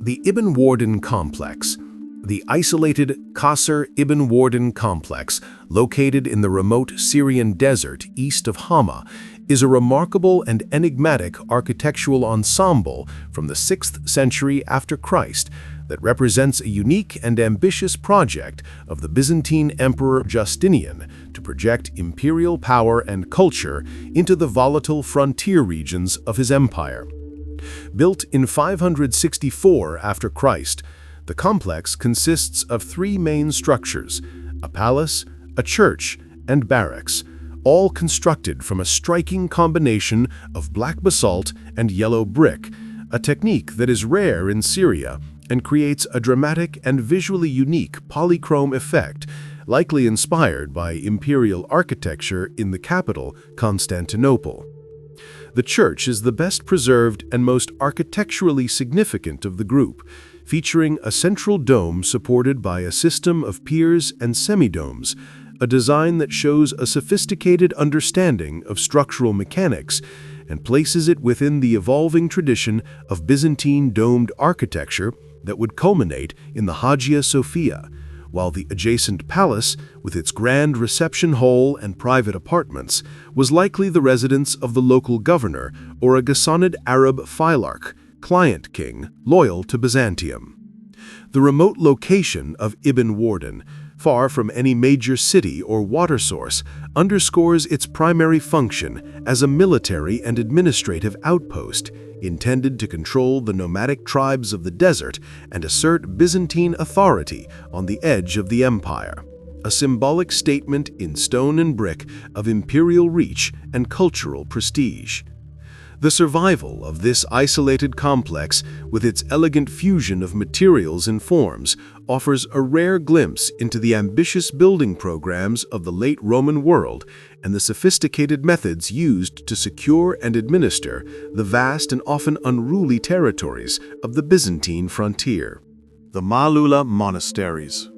The Ibn Wardan Complex. The isolated Qasr Ibn Wardan complex, located in the remote Syrian desert east of Hama, is a remarkable and enigmatic architectural ensemble from the 6th century after Christ that represents a unique and ambitious project of the Byzantine Emperor Justinian to project imperial power and culture into the volatile frontier regions of his empire. Built in 564 after Christ, the complex consists of 3 main structures: a palace, a church, and barracks, all constructed from a striking combination of black basalt and yellow brick, a technique that is rare in Syria and creates a dramatic and visually unique polychrome effect, likely inspired by imperial architecture in the capital, Constantinople. The church is the best preserved and most architecturally significant of the group, featuring a central dome supported by a system of piers and semidomes, a design that shows a sophisticated understanding of structural mechanics and places it within the evolving tradition of Byzantine domed architecture that would culminate in the Hagia Sophia, while the adjacent palace, with its grand reception hall and private apartments, was likely the residence of the local governor or a Ghassanid Arab phylarch, client king, loyal to Byzantium. The remote location of Ibn Wardan, far from any major city or water source, underscores its primary function as a military and administrative outpost, intended to control the nomadic tribes of the desert and assert Byzantine authority on the edge of the empire. A symbolic statement in stone and brick of imperial reach and cultural prestige. The survival of this isolated complex, with its elegant fusion of materials and forms, offers a rare glimpse into the ambitious building programs of the late Roman world and the sophisticated methods used to secure and administer the vast and often unruly territories of the Byzantine frontier. The Maaloula Monasteries.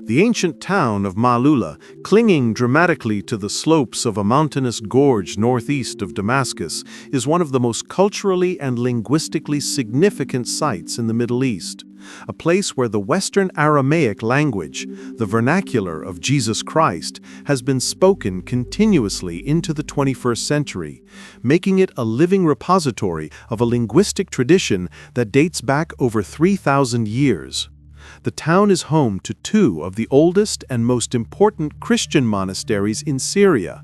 The ancient town of Maaloula, clinging dramatically to the slopes of a mountainous gorge northeast of Damascus, is one of the most culturally and linguistically significant sites in the Middle East. A place where the Western Aramaic language, the vernacular of Jesus Christ, has been spoken continuously into the 21st century, making it a living repository of a linguistic tradition that dates back over 3,000 years. The town is home to two of the oldest and most important Christian monasteries in Syria: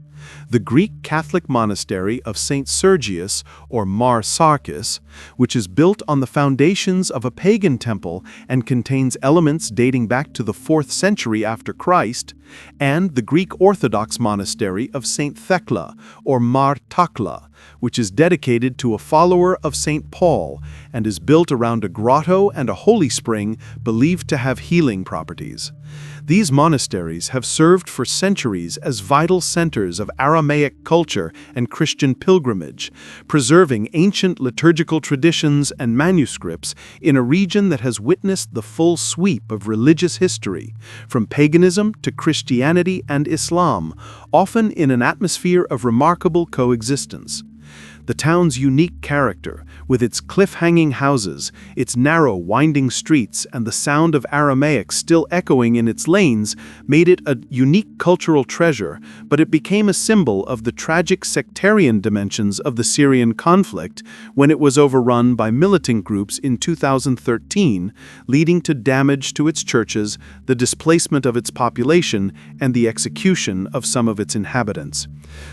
the Greek Catholic monastery of St. Sergius, or Mar Sarkis, which is built on the foundations of a pagan temple and contains elements dating back to the 4th century after Christ, and the Greek Orthodox monastery of St. Thecla, or Mar Takla, which is dedicated to a follower of St. Paul and is built around a grotto and a holy spring believed to have healing properties. These monasteries have served for centuries as vital centers of Aramaic culture and Christian pilgrimage, preserving ancient liturgical traditions and manuscripts in a region that has witnessed the full sweep of religious history, from paganism to Christianity and Islam, often in an atmosphere of remarkable coexistence. The town's unique character, with its cliff-hanging houses, its narrow, winding streets, and the sound of Aramaic still echoing in its lanes, made it a unique cultural treasure, but it became a symbol of the tragic sectarian dimensions of the Syrian conflict when it was overrun by militant groups in 2013, leading to damage to its churches, the displacement of its population, and the execution of some of its inhabitants.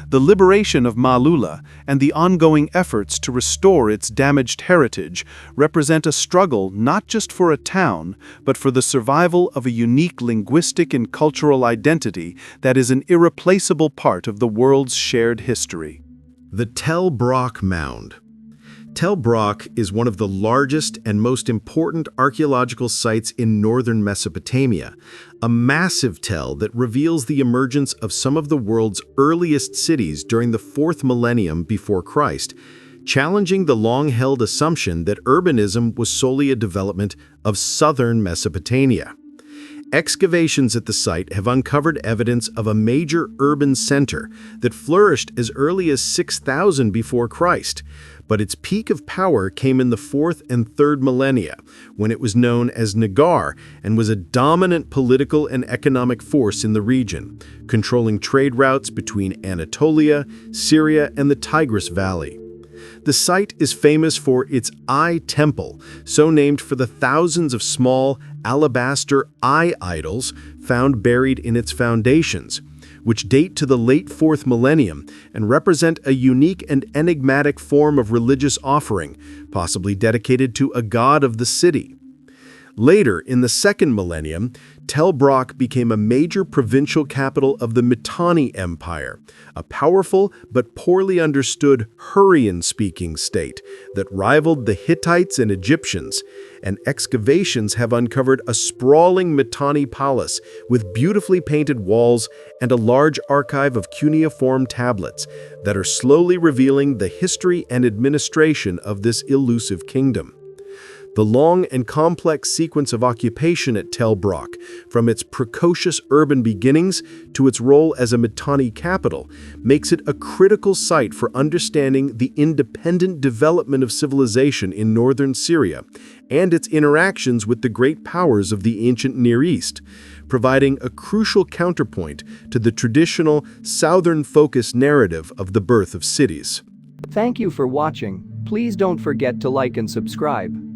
The liberation of Maaloula and the ongoing efforts to restore its damaged heritage represent a struggle not just for a town, but for the survival of a unique linguistic and cultural identity that is an irreplaceable part of the world's shared history. The Tel Brak mound. Tel Brak is one of the largest and most important archaeological sites in northern Mesopotamia, a massive tell that reveals the emergence of some of the world's earliest cities during the 4th millennium before Christ, challenging the long-held assumption that urbanism was solely a development of southern Mesopotamia. Excavations at the site have uncovered evidence of a major urban center that flourished as early as 6000 before Christ, but its peak of power came in the 4th and 3rd millennia, when it was known as Nagar and was a dominant political and economic force in the region, controlling trade routes between Anatolia, Syria, and the Tigris Valley. The site is famous for its eye temple, so named for the thousands of small alabaster eye idols found buried in its foundations, which date to the late 4th millennium and represent a unique and enigmatic form of religious offering, possibly dedicated to a god of the city. Later, in the 2nd millennium, Tel Brak became a major provincial capital of the Mitanni Empire, a powerful but poorly understood Hurrian-speaking state that rivaled the Hittites and Egyptians, and excavations have uncovered a sprawling Mitanni palace with beautifully painted walls and a large archive of cuneiform tablets that are slowly revealing the history and administration of this elusive kingdom. The long and complex sequence of occupation at Tel Brak, from its precocious urban beginnings to its role as a Mitanni capital, makes it a critical site for understanding the independent development of civilization in northern Syria and its interactions with the great powers of the ancient Near East, providing a crucial counterpoint to the traditional southern-focused narrative of the birth of cities. Thank you for watching. Please don't forget to like and subscribe.